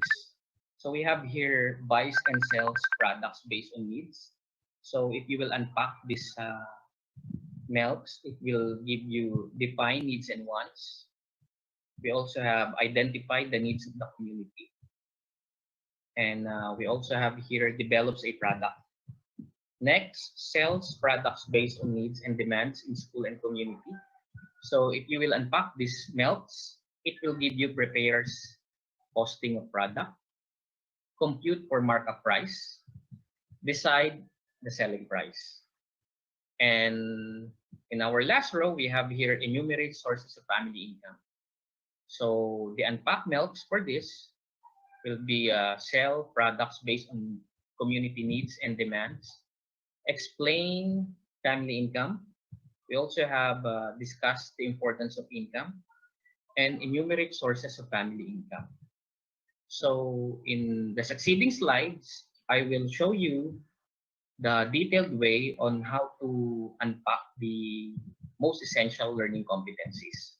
so we have here buys and sells products based on needs. So if you will unpack this MELCs, it will give you define needs and wants. We also have identify the needs of the community. And we also have here develops a product. Next, sells products based on needs and demands in school and community. So if you will unpack these MELCs, it will give you prepares costing of product, compute for markup price, decide the selling price. And in our last row, we have here enumerate sources of family income. So the unpack MELCs for this will be sell products based on community needs and demands, explain family income. We also have discussed the importance of income, and enumerate sources of family income. So in the succeeding slides, I will show you the detailed way on how to unpack the most essential learning competencies.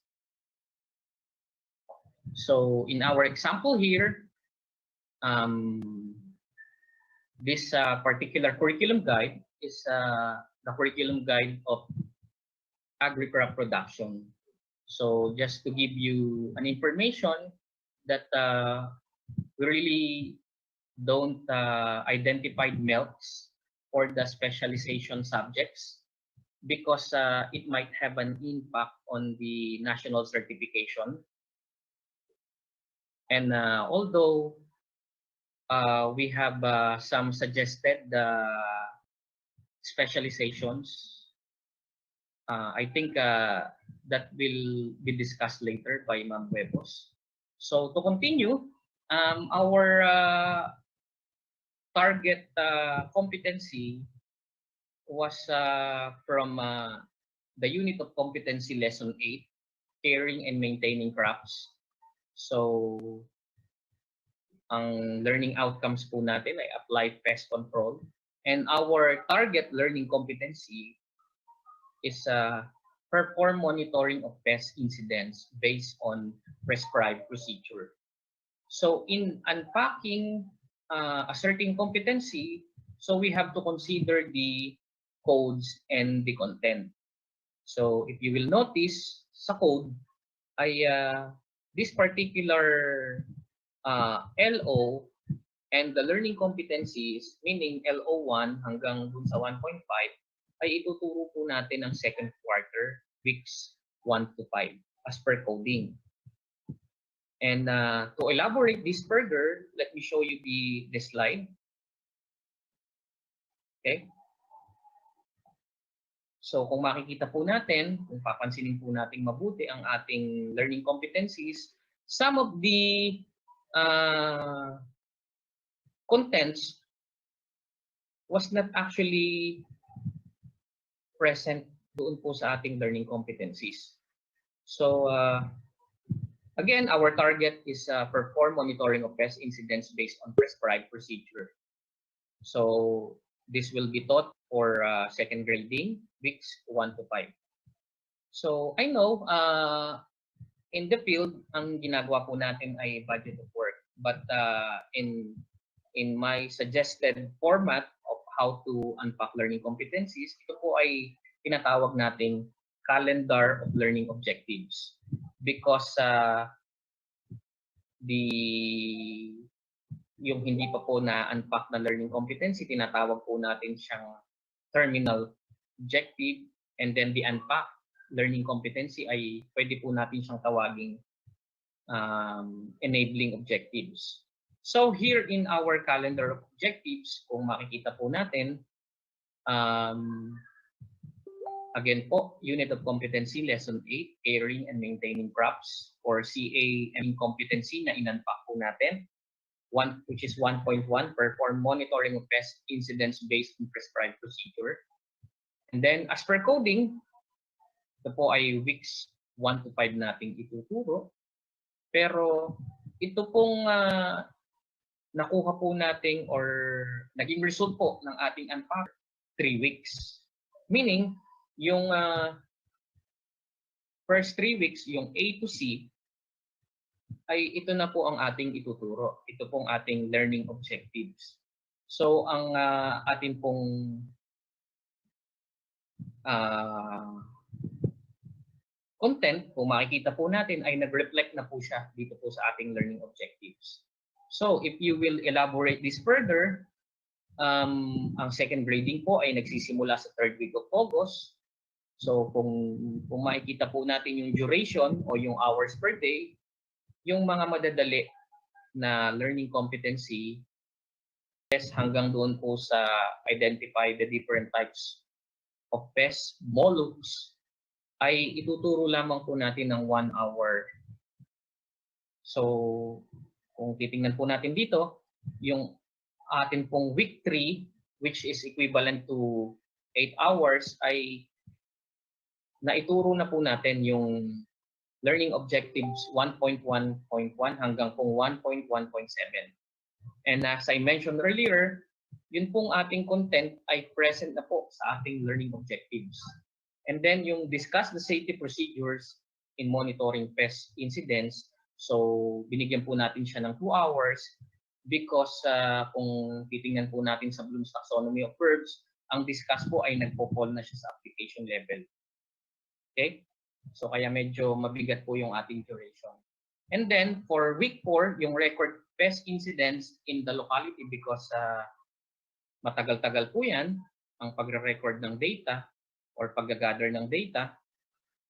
So in our example here, this particular curriculum guide is the curriculum guide of agri-crop production. So just to give you an information that we really don't identify MELCs for the specialization subjects because it might have an impact on the national certification. And although we have some suggested specializations, I think that will be discussed later by Ma'am Huevos. So to continue, our target competency was from the unit of competency lesson 8, caring and maintaining crops. So ang learning outcomes po natin ay apply pest control. And our target learning competency is perform monitoring of pest incidents based on prescribed procedure. So in unpacking a certain competency, so we have to consider the codes and the content. So if you will notice sa code ay this particular LO and the learning competencies, meaning LO1 hanggang dun sa 1.5, ay ituturo po natin ng second quarter, weeks 1 to 5, as per coding. And to elaborate this further, let me show you the slide. Okay. So kung makikita po natin, kung papansinin po natin mabuti ang ating learning competencies, some of the contents was not actually present doon po sa ating learning competencies. So again, our target is perform monitoring of pest incidents based on prescribed procedure. So this will be taught for second grading, weeks 1 to 5. So I know in the field, ang ginagawa po natin ay budget of work. But in my suggested format of how to unpack learning competencies, ito po ay tinatawag nating calendar of learning objectives. Because yung hindi pa po na-unpack na learning competency, tinatawag po natin siyang terminal objective, and then the unpack learning competency ay pwede po natin siyang tawaging enabling objectives. So here in our calendar of objectives, kung makikita po natin, again po, unit of competency lesson 8, caring and maintaining crops, or CA competency na in-unpack po natin, which is 1.1, perform monitoring of pest incidents based on prescribed procedure. And then as per coding, ito po ay weeks 1 to 5 nating ituturo. Pero ito pong nakuha po nating or naging result po ng ating unpack 3 weeks. Meaning, yung first 3 weeks, yung A to C, ay ito na po ang ating ituturo. Ito pong ating learning objectives. So, ang ating pong content, kung makikita po natin, ay nag-reflect na po siya dito po sa ating learning objectives. So, if you will elaborate this further, ang second grading po ay nagsisimula sa 3rd week of August. So, kung makikita po natin yung duration o yung hours per day, yung mga madadali na learning competency hanggang doon po sa identify the different types of pests, mollusks, ay ituturo lamang po natin ng 1 hour. So, kung titingnan po natin dito, yung atin pong week 3, which is equivalent to 8 hours, ay naituro na po natin yung learning objectives 1.1.1 hanggang pong 1.1.7. And as I mentioned earlier, yun pong ating content ay present na po sa ating learning objectives. And then yung discuss the safety procedures in monitoring pest incidents. So binigyan po natin siya ng 2 hours because kung titingnan po natin sa Bloom's Taxonomy of Verbs, ang discuss po ay nagpo-fall na siya sa application level. Okay? So kaya medyo mabigat po yung ating duration. And then for week 4, yung record pest incidents in the locality because matagal-tagal po yan ang pagre-record ng data or pag-gather ng data,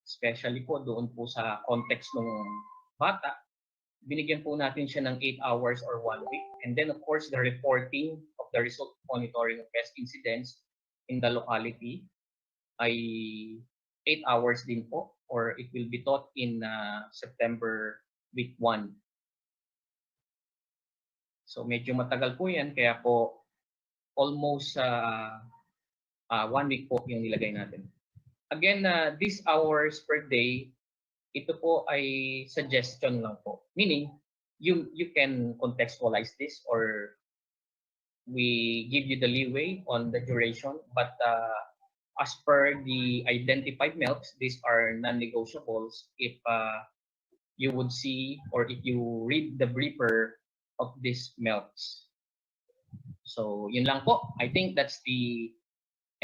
especially po doon po sa context ng bata. Binigyan po natin siya ng 8 hours or 1 week. And then of course, the reporting of the result monitoring of pest incidents in the locality ay 8 hours din po, or it will be taught in September week 1. So medyo matagal po yan, kaya po almost 1 week po yung nilagay natin. Again, these hours per day, ito po ay suggestion lang po. Meaning, you can contextualize this or we give you the leeway on the duration, but as per the identified MELCs, these are non-negotiables if you would see or if you read the briefer of these MELCs. So yun lang po. I think that's the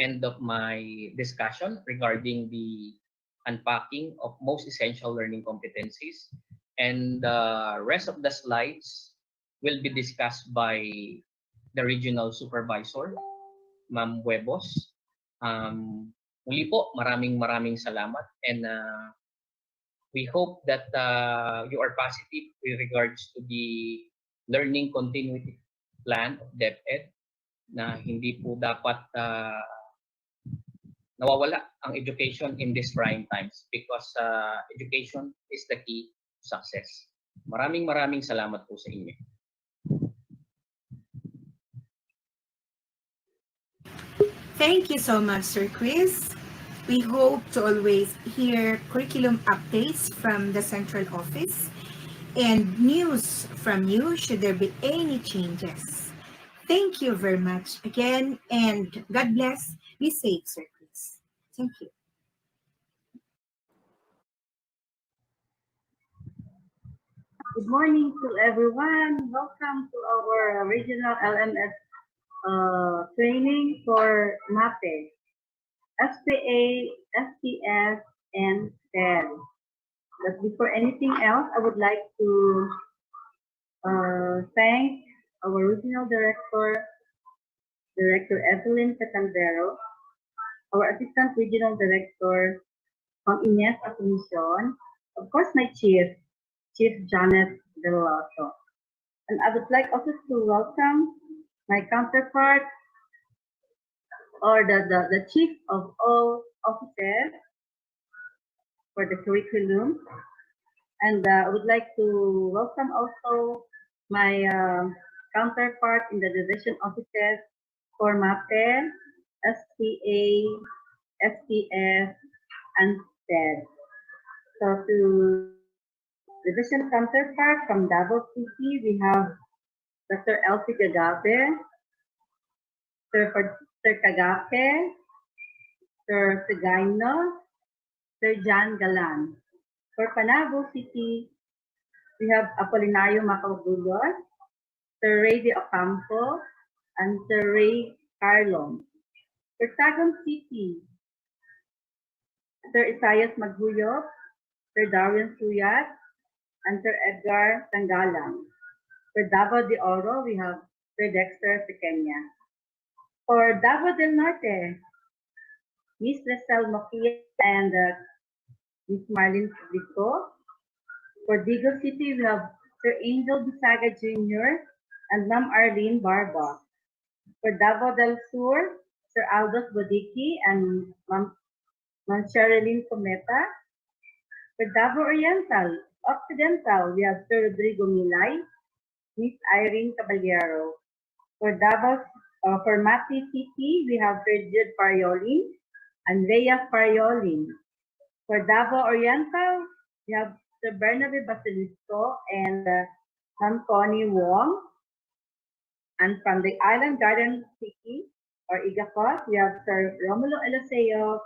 end of my discussion regarding the unpacking of most essential learning competencies. And the rest of the slides will be discussed by the regional supervisor, Ma'am Huevos. Muli po, maraming salamat, and we hope that you are positive with regards to the learning continuity plan of DepEd, na hindi po dapat nawawala ang education in these trying times because education is the key to success. Maraming salamat po sa inyo. Thank you so much, Sir Chris. We hope to always hear curriculum updates from the central office and news from you should there be any changes. Thank you very much again, and God bless. Be safe, Sir Chris. Thank you. Good morning to everyone. Welcome to our regional LMS training for MAPE, SPA, SPS, and STED. But before anything else, I would like to thank our regional director, Director Evelyn Catandero, our assistant regional director, Ines Asuncion, of course my chief Janet Veloso. And I would like also to welcome my counterpart or the chief of all officers for the curriculum. And I would like to welcome also my counterpart in the division offices for MAPE, SPA, SPS, and STED. So to division counterpart from Davao City, we have Dr. Elsie Gagape, Sir Kagape, Sir Tagaino, Sir John Galan. For Panabo City, we have Apolinario Macabulos, Sir Ray de Ocampo, and Sir Ray Carlong. For Tagum City, Sir Isaias Maguyop, Sir Darwin Suyat, and Sir Edgar Tangalang. For Davao de Oro, we have Sir Dexter Pequeña. For Davao del Norte, Miss Rachel Mokia and Miss Marlene Vico. For Digo City, we have Sir Angel Bisaga Jr. and Ma'am Arlene Barba. For Davao del Sur, Sir Aldous Bodiki and Ma'am Sherilyn Cometa. For Davao Oriental, Occidental, we have Sir Rodrigo Milay, Miss Irene Caballero. For Davao, for Mati City, we have Sir Jude Pariolin and Leia Pariolin. For Davao Oriental, We have Sir Bernabe Basilisco and Ma'am Connie Wong. And from the Island Garden City or Igacos, we have Sir Romulo Eliseo,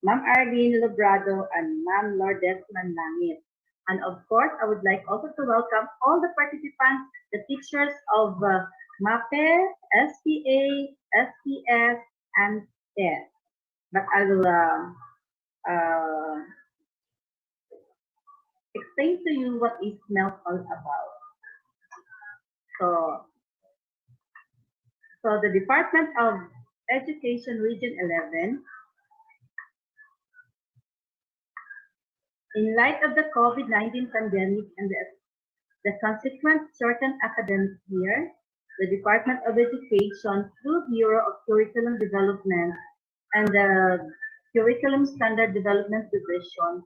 Ma'am Arlene Lobrado, and Ma'am Lourdes Manlangit. And of course, I would like also to welcome all the participants, the teachers of MAPE, SPA, SPS, and TES. But I will uh, explain to you what is MELC all about. So, so the Department of Education Region 11, in light of the COVID-19 pandemic and the consequent shortened academic year, the Department of Education, through Bureau of Curriculum Development and the Curriculum Standard Development Division,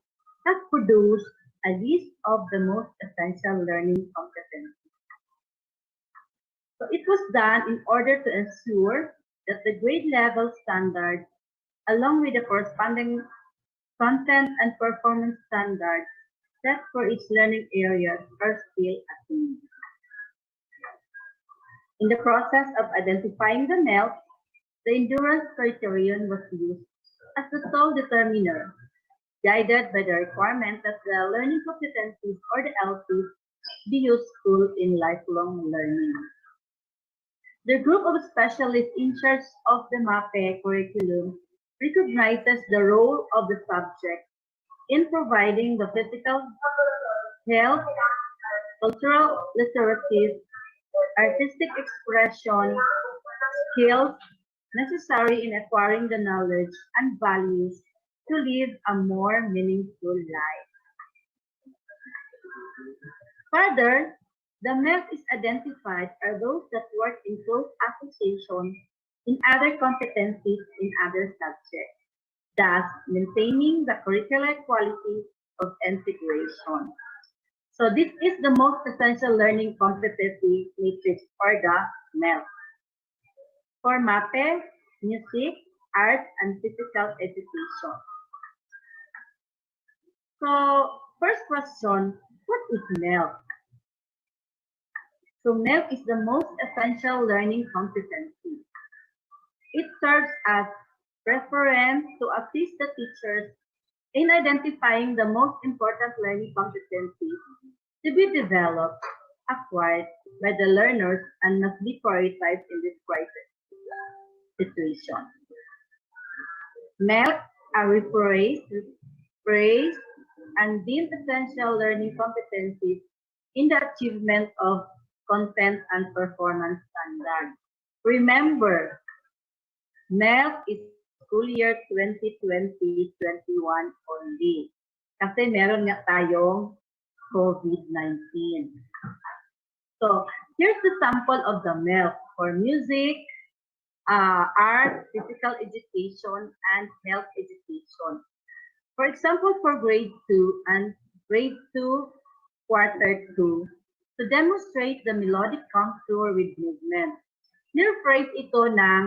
has produced a list of the most essential learning competencies. So it was done in order to ensure that the grade level standards, along with the corresponding content and performance standards set for each learning areas, are still attained. In the process of identifying the MELC, the endurance criterion was used as the sole determiner, guided by the requirement that the learning competencies or the LCs be useful in lifelong learning. The group of specialists in charge of the MAPE curriculum recognizes the role of the subject in providing the physical health, cultural literacies, artistic expression, skills necessary in acquiring the knowledge and values to live a more meaningful life. Further, the MELC is identified are those that work in close association in other competencies in other subjects, thus maintaining the curricular quality of integration. So this is the most essential learning competency matrix for the MELC. For MAPE, music, art, and physical education. So first question, what is MELC? So MELC is the most essential learning competency. It serves as reference to assist the teachers in identifying the most important learning competencies to be developed, acquired by the learners and must be prioritized in this crisis situation. MELC are praised, and deemed essential learning competencies in the achievement of content and performance standards. Remember, MELC is school year 2020-21 only. Kasi meron nga tayong COVID-19. So, here's the sample of the MELC for music, art, physical education, and health education. For example, for grade 2 and grade 2 quarter 2, to demonstrate the melodic contour with movement. Nirephrase ito ng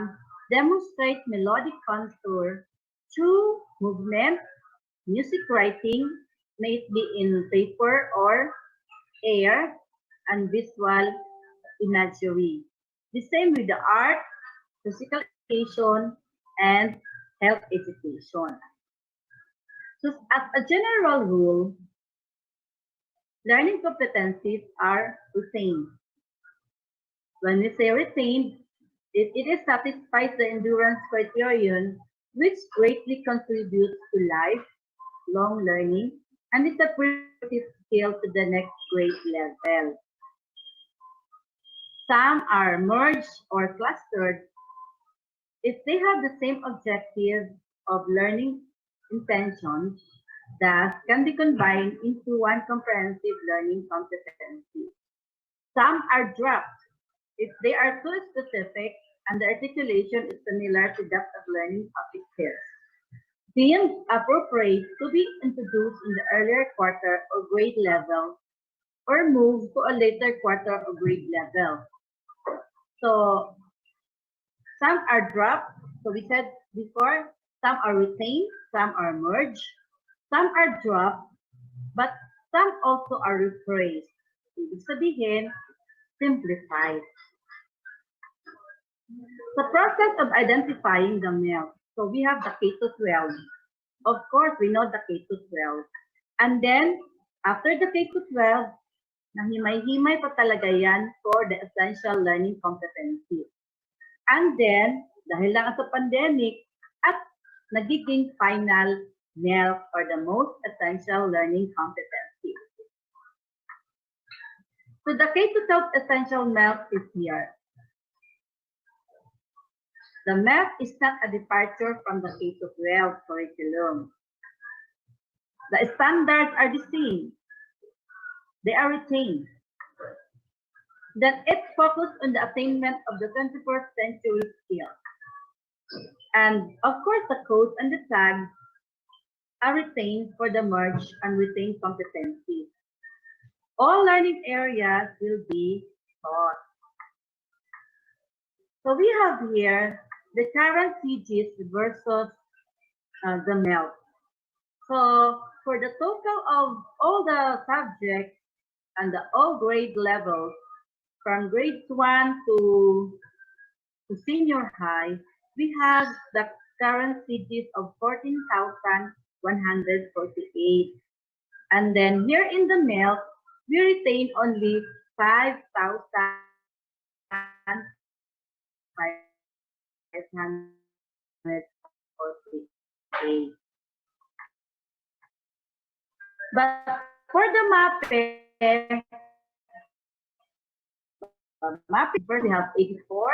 demonstrate melodic contour through movement, music writing, may it be in paper or air, and visual imagery. The same with the art, physical education, and health education. So as a general rule, learning competencies are retained. When we say retained, it satisfies the endurance criterion, which greatly contributes to lifelong learning and is a prerequisite skill to the next grade level. Some are merged or clustered if they have the same objective of learning intentions, thus can be combined into one comprehensive learning competency. Some are dropped if they are too specific and the articulation is similar to that of learning objectives, deemed appropriate to be introduced in the earlier quarter or grade level or moved to a later quarter or grade level. So some are dropped. So we said before, some are retained, some are merged, some are dropped, but some also are rephrased. Ibig sabihin, simplified. The process of identifying the MELCs. So we have the K to 12. Of course, we know the K to 12. And then, after the K to 12, nahimay-himay pa talaga yan for the essential learning competencies. And then, dahil lang sa pandemic, at nagiging final MELC or the most essential learning competencies. So the K to 12 essential MELC is here. The MELC is not a departure from the K to 12 curriculum. The standards are the same. They are retained. Then it focused on the attainment of the 21st century skills. And of course, the codes and the tags are retained for the merge and retained competencies. All learning areas will be taught. So we have here the current CGs versus the MELC. So for the total of all the subjects and the all grade levels, from grade 1 to senior high, we have the current CGs of 14,148. And then here in the MELC, we retain only 5,548. But for the mapping first we have 84.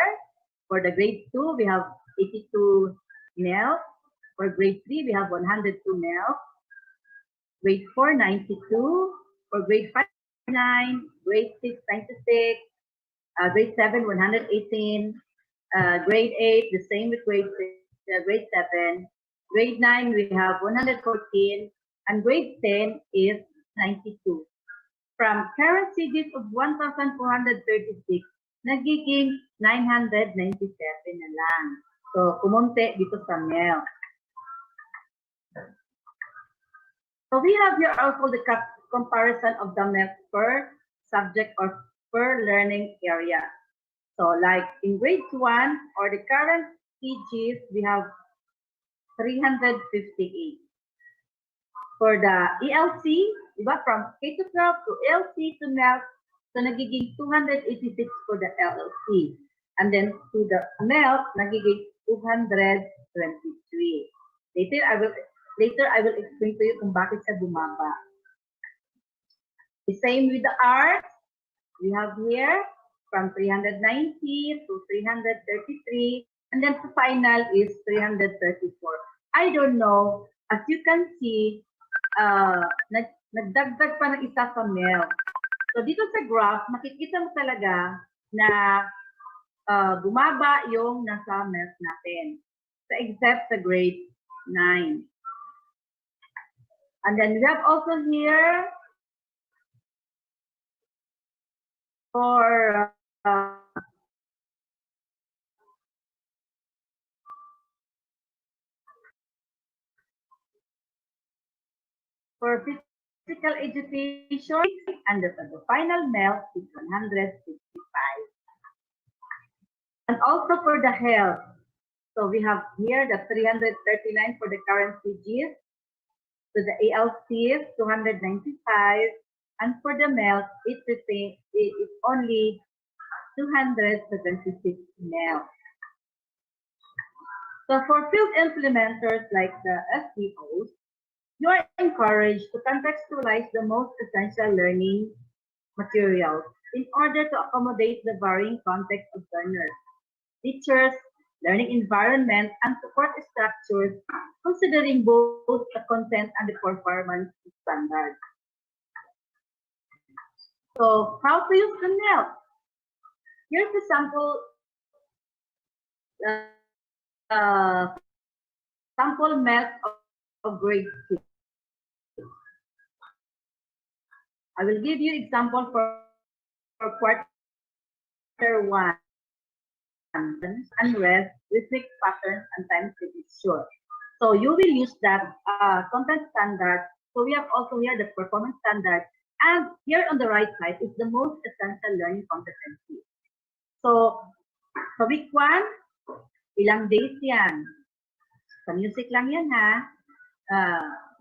For the grade 2, we have 82 MELC. For grade 3, we have 102 MELC. Grade 4, 92. For grade 5, 9. Grade 6, 96. Grade 7, 118. Grade 8, the same with grade 7. Grade 9, we have 114. And grade 10 is 92. From current CGs of 1,436, nagiging 997 na lang. So, kumunti dito sa MELC. So, we have here also the comparison of the MELC per subject or per learning area. So, like in grade 1 or the current CGs, we have 358. For the ELC, diba, from K to 12 to ELC to MELC, so nagiging 286 for the LLC. And then to the MELC, nagiging 223. Later I will explain to you kung bakit siya bumaba. The same with the arts. We have here from 390 to 333. And then to final is 334. I don't know. As you can see, nagdagdag pa ng isa sa MELC. So dito sa graph, makikita mo talaga na bumaba yung nasa MELC natin. So except sa grade 9. And then we have also here for physical education, and the final MELC is 165. And also for the health, so we have here the 339 for the current CGs, so the ALC is 295, and for the MELC, it is only 276 MELC. So for field implementers like the SPOs, you are encouraged to contextualize the most essential learning materials in order to accommodate the varying context of learners, teachers, learning environment, and support structures, considering both the content and the performance standards. So how to use the MELC? Here's a sample MELC of grade 2. I will give you example for quarter 1. Unrest, rhythmic patterns, and time to be sure. So you will use that content standard So we have also here the performance standard. And here on the right side is the most essential learning competency. So, sa week 1, ilang days yan? Sa music lang yan ha.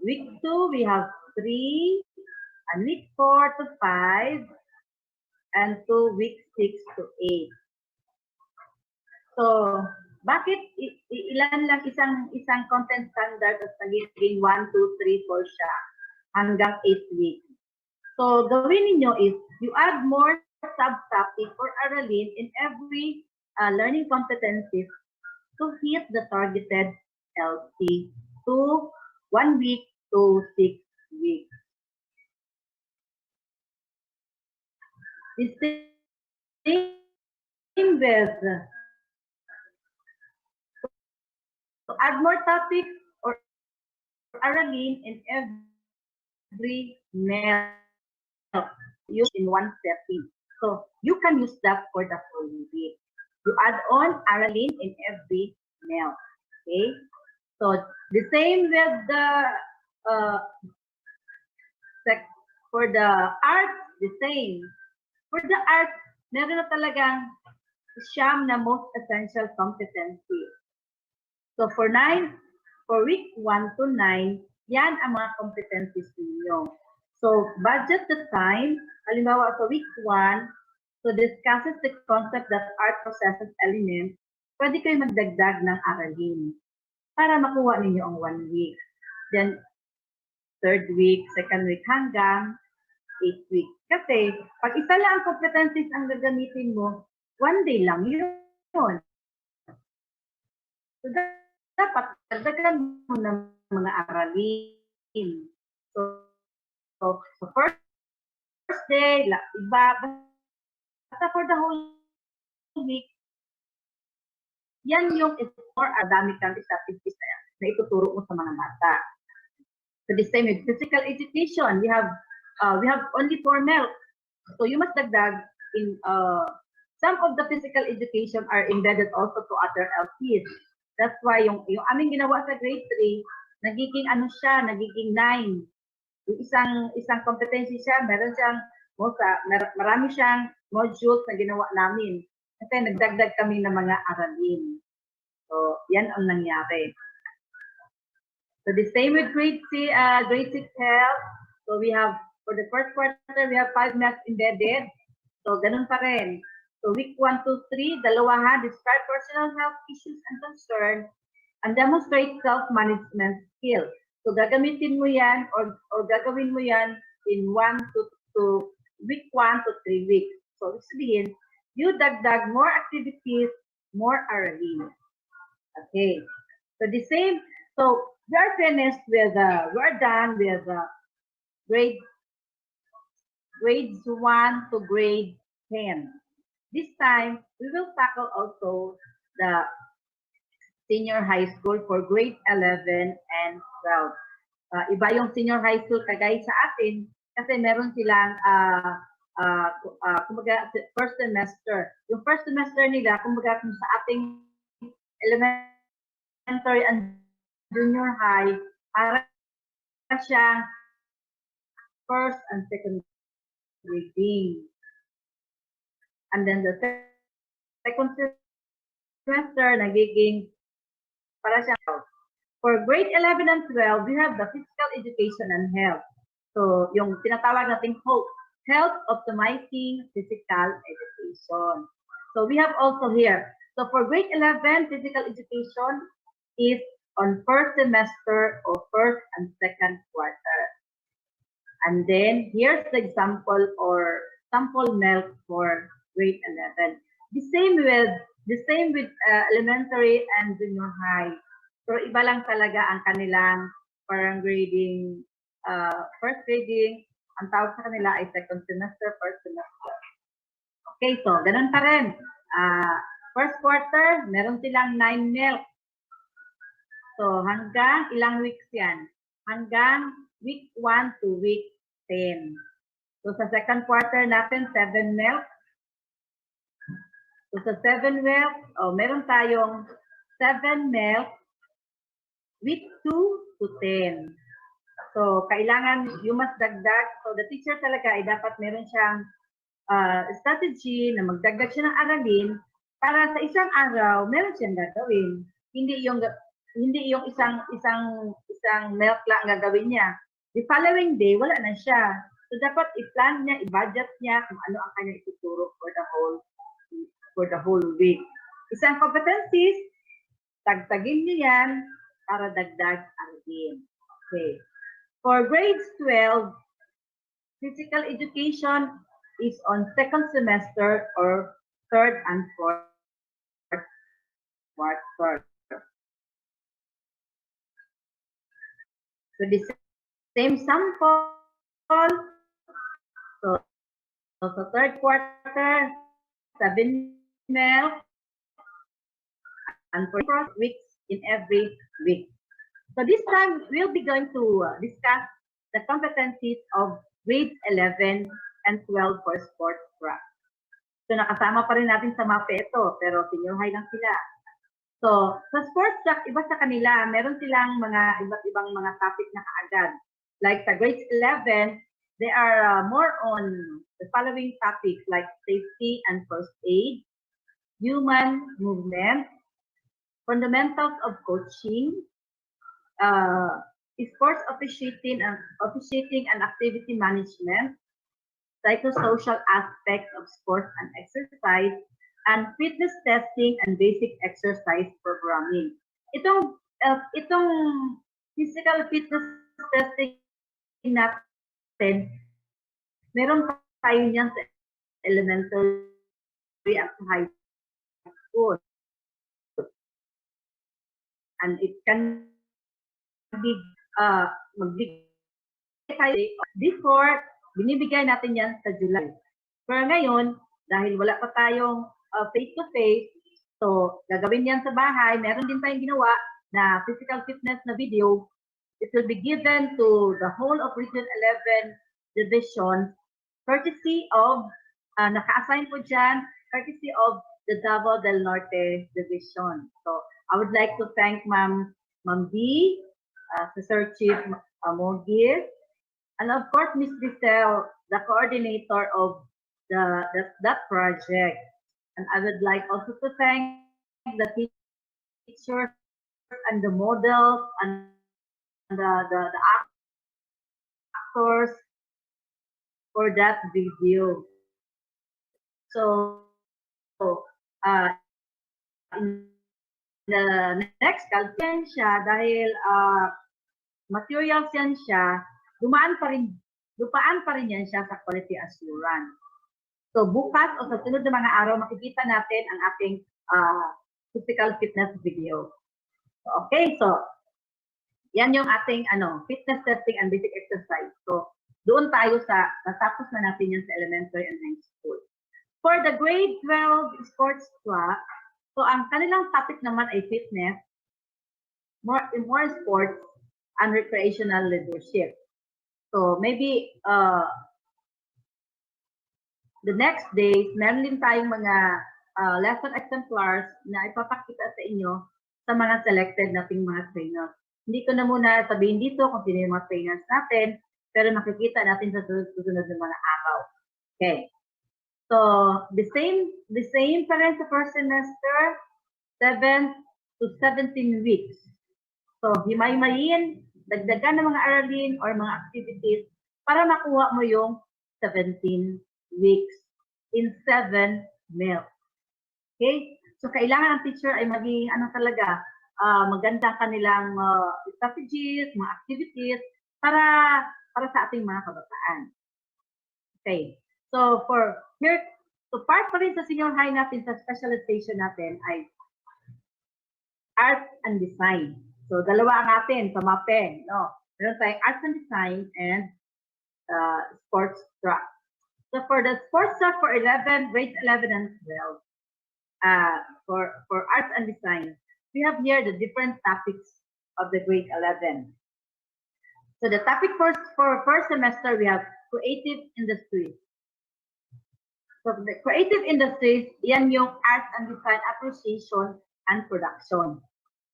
Week 2, we have 3, and week 4 to 5, and to week 6 to 8. So, bakit ilan lang isang content standard at nagiging 1, 2, 3, 4 siya hanggang 8 weeks? So, gawin ninyo is you add more subtopic or aralin in every learning competencies to hit the targeted LC to 1 week to 6 weeks. The same with to add more topics or aralin in every MELC used in one setting. So you can use that for the whole week. You add on aralin in every MELC. Okay? So the same with the for the art, the same. For the art, meron na talagang siyam na most essential competency. So for week 1 to 9, yan ang mga competencies ninyo. So budget the time, halimbawa sa week 1, so discusses the concept that art possesses elements, pwede kayo magdagdag ng aralin para makuha ninyo ang 1 week. Then, 3rd week, 2nd week, hanggang 8 weeks. Kasi, pag isa lang ang competencies ang gagamitin mo, 1 day lang yun. So, dapat dagdagan mo ng mga aralin. So first day, iba, basta for the whole week, yan yung more adami kang strategies na ituturo mo sa mga bata. So the same with physical education, we have only 4 MELCs. So you must dagdag in some of the physical education are embedded also to other LPs. That's why yung aming ginawa sa grade 3, nagiging nagiging 9. Yung isang competency siya, meron siyang marami siyang modules na ginawa namin. Kasi nagdagdag kami ng mga aralin. So, yan ang nangyari. So the same with grade 6 health. So we have, for the first quarter, we have 5 MELCs embedded. So ganun pa rin. So week 1 to 3, dalawa describe personal health issues and concerns and demonstrate self-management skills. So gagamitin mo yan or gagawin mo yan in week 1 to 3 weeks. So sabihin, you dagdag more activities, more aralin. Okay. So the same, so we are finished with, we're done with grades 1 to grade 10. This time, we will tackle also the senior high school for grade 11 and 12. Iba yung senior high school kagaya sa atin kasi meron silang kumbaga first semester. Yung first semester nila, kumbaga kung sa ating elementary and junior high, para siyang first and second grading. And then the second semester, nagiging para siyang health. For grade 11 and 12, we have the physical education and health. So, yung tinatawag nating HOPE, Health Optimizing Physical Education. So, we have also here. So, for grade 11, physical education is on first semester or first and second quarter. And then, here's the example or sample MELC for grade 11. The same with elementary and junior high. So iba lang talaga ang kanilang parang grading, first grading, ang tawag sa kanila ay second semester, first semester. Okay, so ganun pa rin. First quarter, meron silang 9 MELC. So hanggang ilang weeks yan? Hanggang week 1 to week 10. So sa second quarter natin, 7 MELC. So sa 7 MELC, meron tayong 7 MELC week 2 to 10. So, kailangan you must dagdag. So, the teacher talaga ay dapat meron siyang strategy na magdagdag siya ng aralin para sa isang araw meron siyang gagawin. Hindi yung isang milk lang gagawin niya. The following day, wala na siya. So, dapat i-plan niya, i-budget niya kung ano ang kanyang ituturo for the whole week. Isang competencies, tagtagin niyo yan para dagdag aralin. Okay. For grades 12, physical education is on second semester or third and fourth quarter. So the same sample. So third quarter, 7 milk and 4 weeks in every week. So this time, we'll be going to discuss the competencies of grades 11 and 12 for sports track. So nakasama pa rin natin sa MAPE ito, pero senior high lang sila. So sa sports track, iba sa kanila, meron silang mga iba't ibang mga topic na kaagad. Like sa grades 11, they are more on the following topics like safety and first aid, human movement, fundamentals of coaching, sports officiating and activity management, psychosocial aspects of sports and exercise, and fitness testing and basic exercise programming. Itong physical fitness testing natin, meron tayo niyan sa elementary at high school. And it can be magbigay tayo before, binibigay natin yan sa July. Pero ngayon, dahil wala pa tayong face-to-face, so gagawin yan sa bahay. Meron din tayong ginawa na physical fitness na video. It will be given to the whole of Region 11 divisions, courtesy of, naka-assign po dyan, courtesy of the Davao del Norte division. So I would like to thank Ma'am B, Sir Chief Mogis, and of course Ms. Giselle, the coordinator of that project. And I would like also to thank the teachers and the models and the actors for that video. So, in the next kalpian siya dahil materials yan siya, dupaan pa rin yan siya sa quality assurance. So bukas o sa sunod na mga araw, makikita natin ang ating physical fitness video. Okay, so yan yung ating fitness testing and basic exercise. So doon tayo natapos na natin yan sa elementary and high school. For the grade 12 sports track, so ang kanilang topic naman ay fitness, more sports, and recreational leadership. So maybe the next days, meron din tayong mga lesson exemplars na ipapakita sa inyo sa mga selected nating mga trainers. Hindi ko na muna sabihin dito kung sino yung mga trainers natin, pero makikita natin sa susunod ng mga araw. Okay. So, the same pa rin sa first semester, 7 to 17 weeks. So, himay-mayin, dagdagan ng mga aralin or mga activities para makuha mo yung 17 weeks in 7 milks. Okay? So, kailangan ang teacher ay maging talaga, maganda kanilang strategies, mga activities para sa ating mga kabataan. Okay. So, part pa rin sa senior high natin, sa specialization natin ay art and design. So, dalawa ang atin sa MAPE. No? Meron tayong arts and design and sports track. So, for the sports track for 11, grades 11 and 12, for arts and design, we have here the different topics of the grade 11. So, the topic for first semester, we have creative industries. So, the creative industries, yan yung arts and design appreciation and production.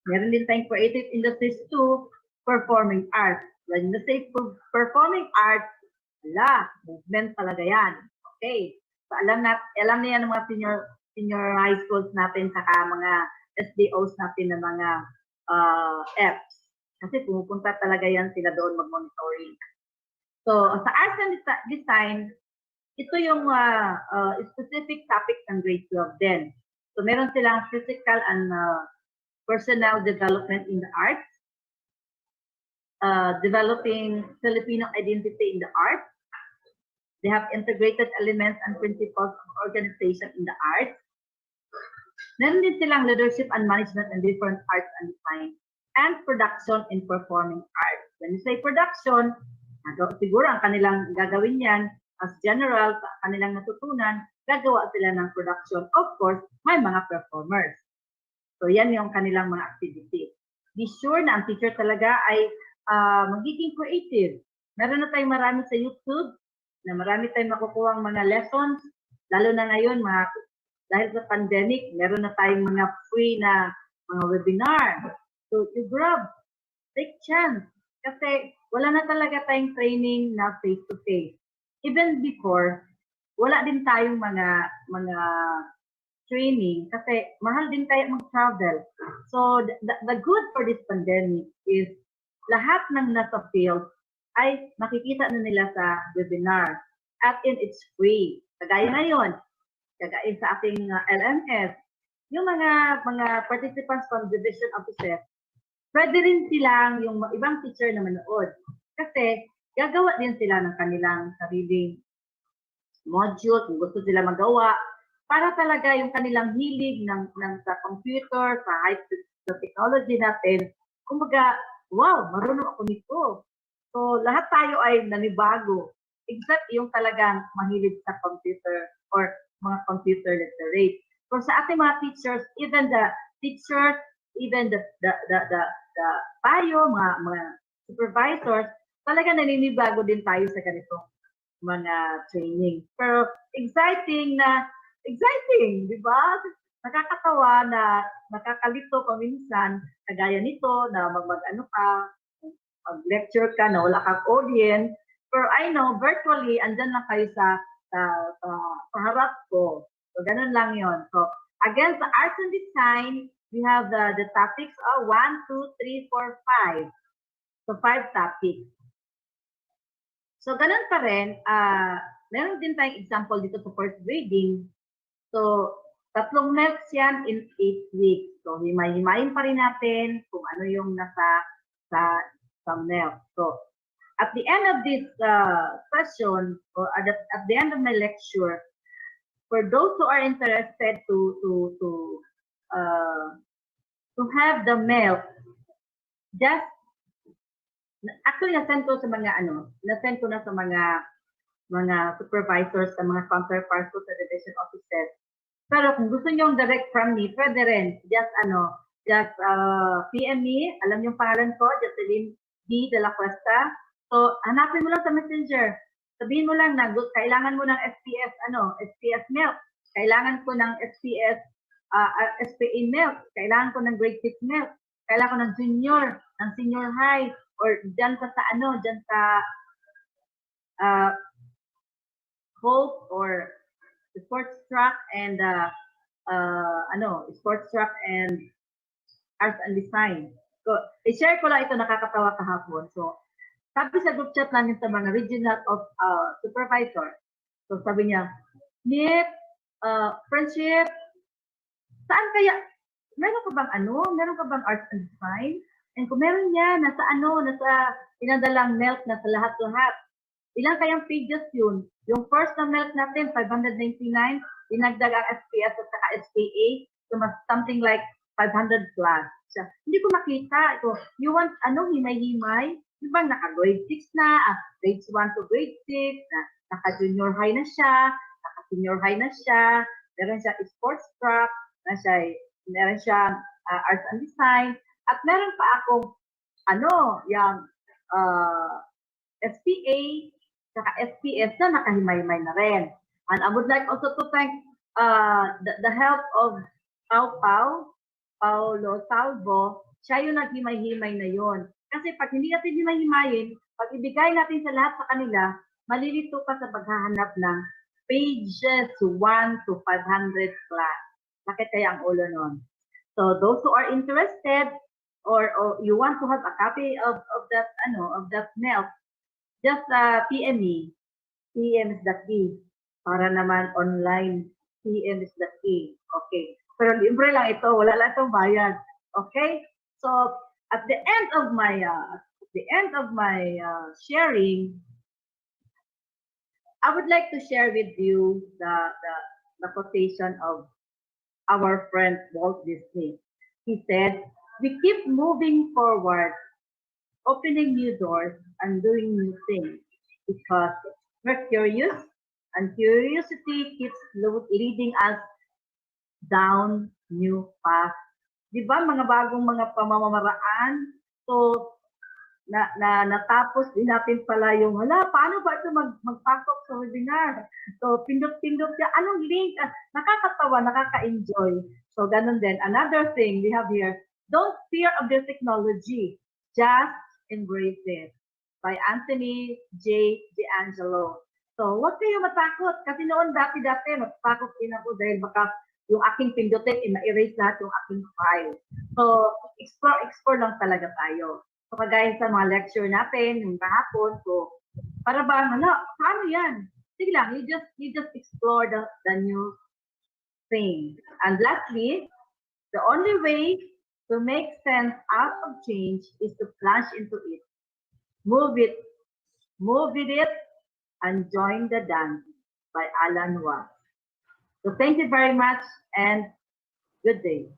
Meron din tayong creative industries 2, performing arts, When you say performing arts, ala, movement talaga yan. Okay. So alam niya ng mga senior high schools natin saka mga SDOs natin na mga Fs. Kasi pumupunta talaga yan sila doon mag-monitoring. So sa arts and design, ito yung specific topic ng grade 12 din. So meron silang physical and personal development in the arts, developing Filipino identity in the arts. They have integrated elements and principles of organization in the arts. Meron din silang leadership and management in different arts and design, and production in performing arts. When you say production, siguro ang kanilang gagawin yan as general, sa kanilang natutunan, gagawa sila ng production. Of course, may mga performers. So yan yung kanilang mga activities. Be sure na ang teacher talaga ay magiging creative. Meron na tayong marami sa YouTube, na marami tayong makukuha mga lessons, lalo na ngayon, dahil sa pandemic, meron na tayong mga free na mga webinar. So, you grab, take chance. Kasi wala na talaga tayong training na face-to-face. Even before, wala din tayong mga training kasi mahal din tayo mag-travel. So, the good for this pandemic is lahat ng nasa field ay makikita na nila sa webinar. At it's free. Kagaya ngayon, kagaya sa ating LMS, yung mga participants from division offices, pwede rin silang yung ibang teacher na manood. Kasi gagawa din sila ng kanilang sariling module kung gusto sila magawa para talaga yung kanilang hilig sa computer, sa high-speed technology natin, kumbaga, wow, marunong ako nito. So, lahat tayo ay nanibago, except yung talagang mahilig sa computer or mga computer literate. So, sa ating mga teachers, even the teachers, even the tayo, mga supervisors, talaga naninibago din tayo sa ganitong mga training. Pero exciting, di ba? Nakakatawa na nakakalito paminsan, kagaya nito na mag-lecture ka na wala kang audience. Pero I know, virtually, andyan lang kayo sa harap ko. So, ganun lang yon. So, again, sa arts and design, we have the topics are 1, 2, 3, 4, 5. So, 5 topics. So, ganun pa rin, meron din tayong example dito sa first grading. So, 3 MELCs yan in 8 weeks. So, himay-himayin pa rin natin kung ano yung nasa sa MELC. So, at the end of this session, or at the end of my lecture, for those who are interested to have the MELC, just actually nasend ko na sa mga supervisors, sa mga counterparts ko sa division offices. Pero kung gusto niyo direct from me, pwede rin. Just PM me, alam yung pangalan ko, Jocelyn D. De La Cuesta. So, hanapin mo lang sa Messenger. Sabihin mo lang na kailangan mo ng SPS MELC. Kailangan ko ng SPS, SPA MELC. Kailangan ko ng grade 6 MELC. Kailangan ko ng senior high, or dyan sa Hope or sports track and sports track and arts and design. So, i-share ko lang ito, nakakatawa kahapon. So, sabi sa group chat namin sa mga regional of supervisor. So, sabi niya, Nip, friendship, saan kaya, meron ka bang arts and design? And kung meron niya, nasa pinadalang MELC na sa lahat-lahat. Ilang kayang pages yun? Yung first na MELC natin, 599, dinagdag ang SPS at saka SPA, so something like 500 plus. So, hindi ko makita. Ito, you want, himay-himay? Di ba, naka-grade 6 na, grades 1 to grade 6, naka-junior high na siya, naka-senior high na siya, meron siya sports track, meron siya arts and design, at meron pa akong, yung SPA, saka SPS na nakahimay-himay na rin. And I would like also to thank the help of Paulo Salvo. Siya yung naghimay-himay na yon. Kasi pag hindi natin himay-himayin, Pag ibigay natin sa lahat sa kanila, malilito ka sa paghahanap ng pages 1 to 500 class. Bakit kaya ang ulo nun? So those who are interested or you want to have a copy of that milk, just PM me. PM is the key. Para naman online, PM is the key. Okay. Pero libre lang ito, wala lang itong bayad. Okay? So at the end of my sharing, I would like to share with you the quotation of our friend Walt Disney. He said, "We keep moving forward, opening new doors and doing new things because we're curious, and curiosity keeps leading us down new paths." Di ba, mga bagong mga pamamaraan? So, natapos din natin pala yung, hala, paano ba ito magpasok sa webinar? So, pindot-pindot ka, anong link? Nakakatawa, nakaka-enjoy. So, ganun din. Another thing we have here, don't fear of the technology, just embrace it. By Anthony J. D'Angelo. So, huwag kayo matakot. Kasi noon dati-dati, matakot din ako dahil baka yung aking pindutin, ma-erase lahat yung aking file. So, explore lang talaga tayo. So, kagaya sa mga lecture natin, yung kahapon, so, para ba, paano yan? Sige lang, you just explore the new thing. And lastly, the only way to make sense out of change is to plunge into it. Move with it, and join the dance by Alan Watts. So thank you very much and good day.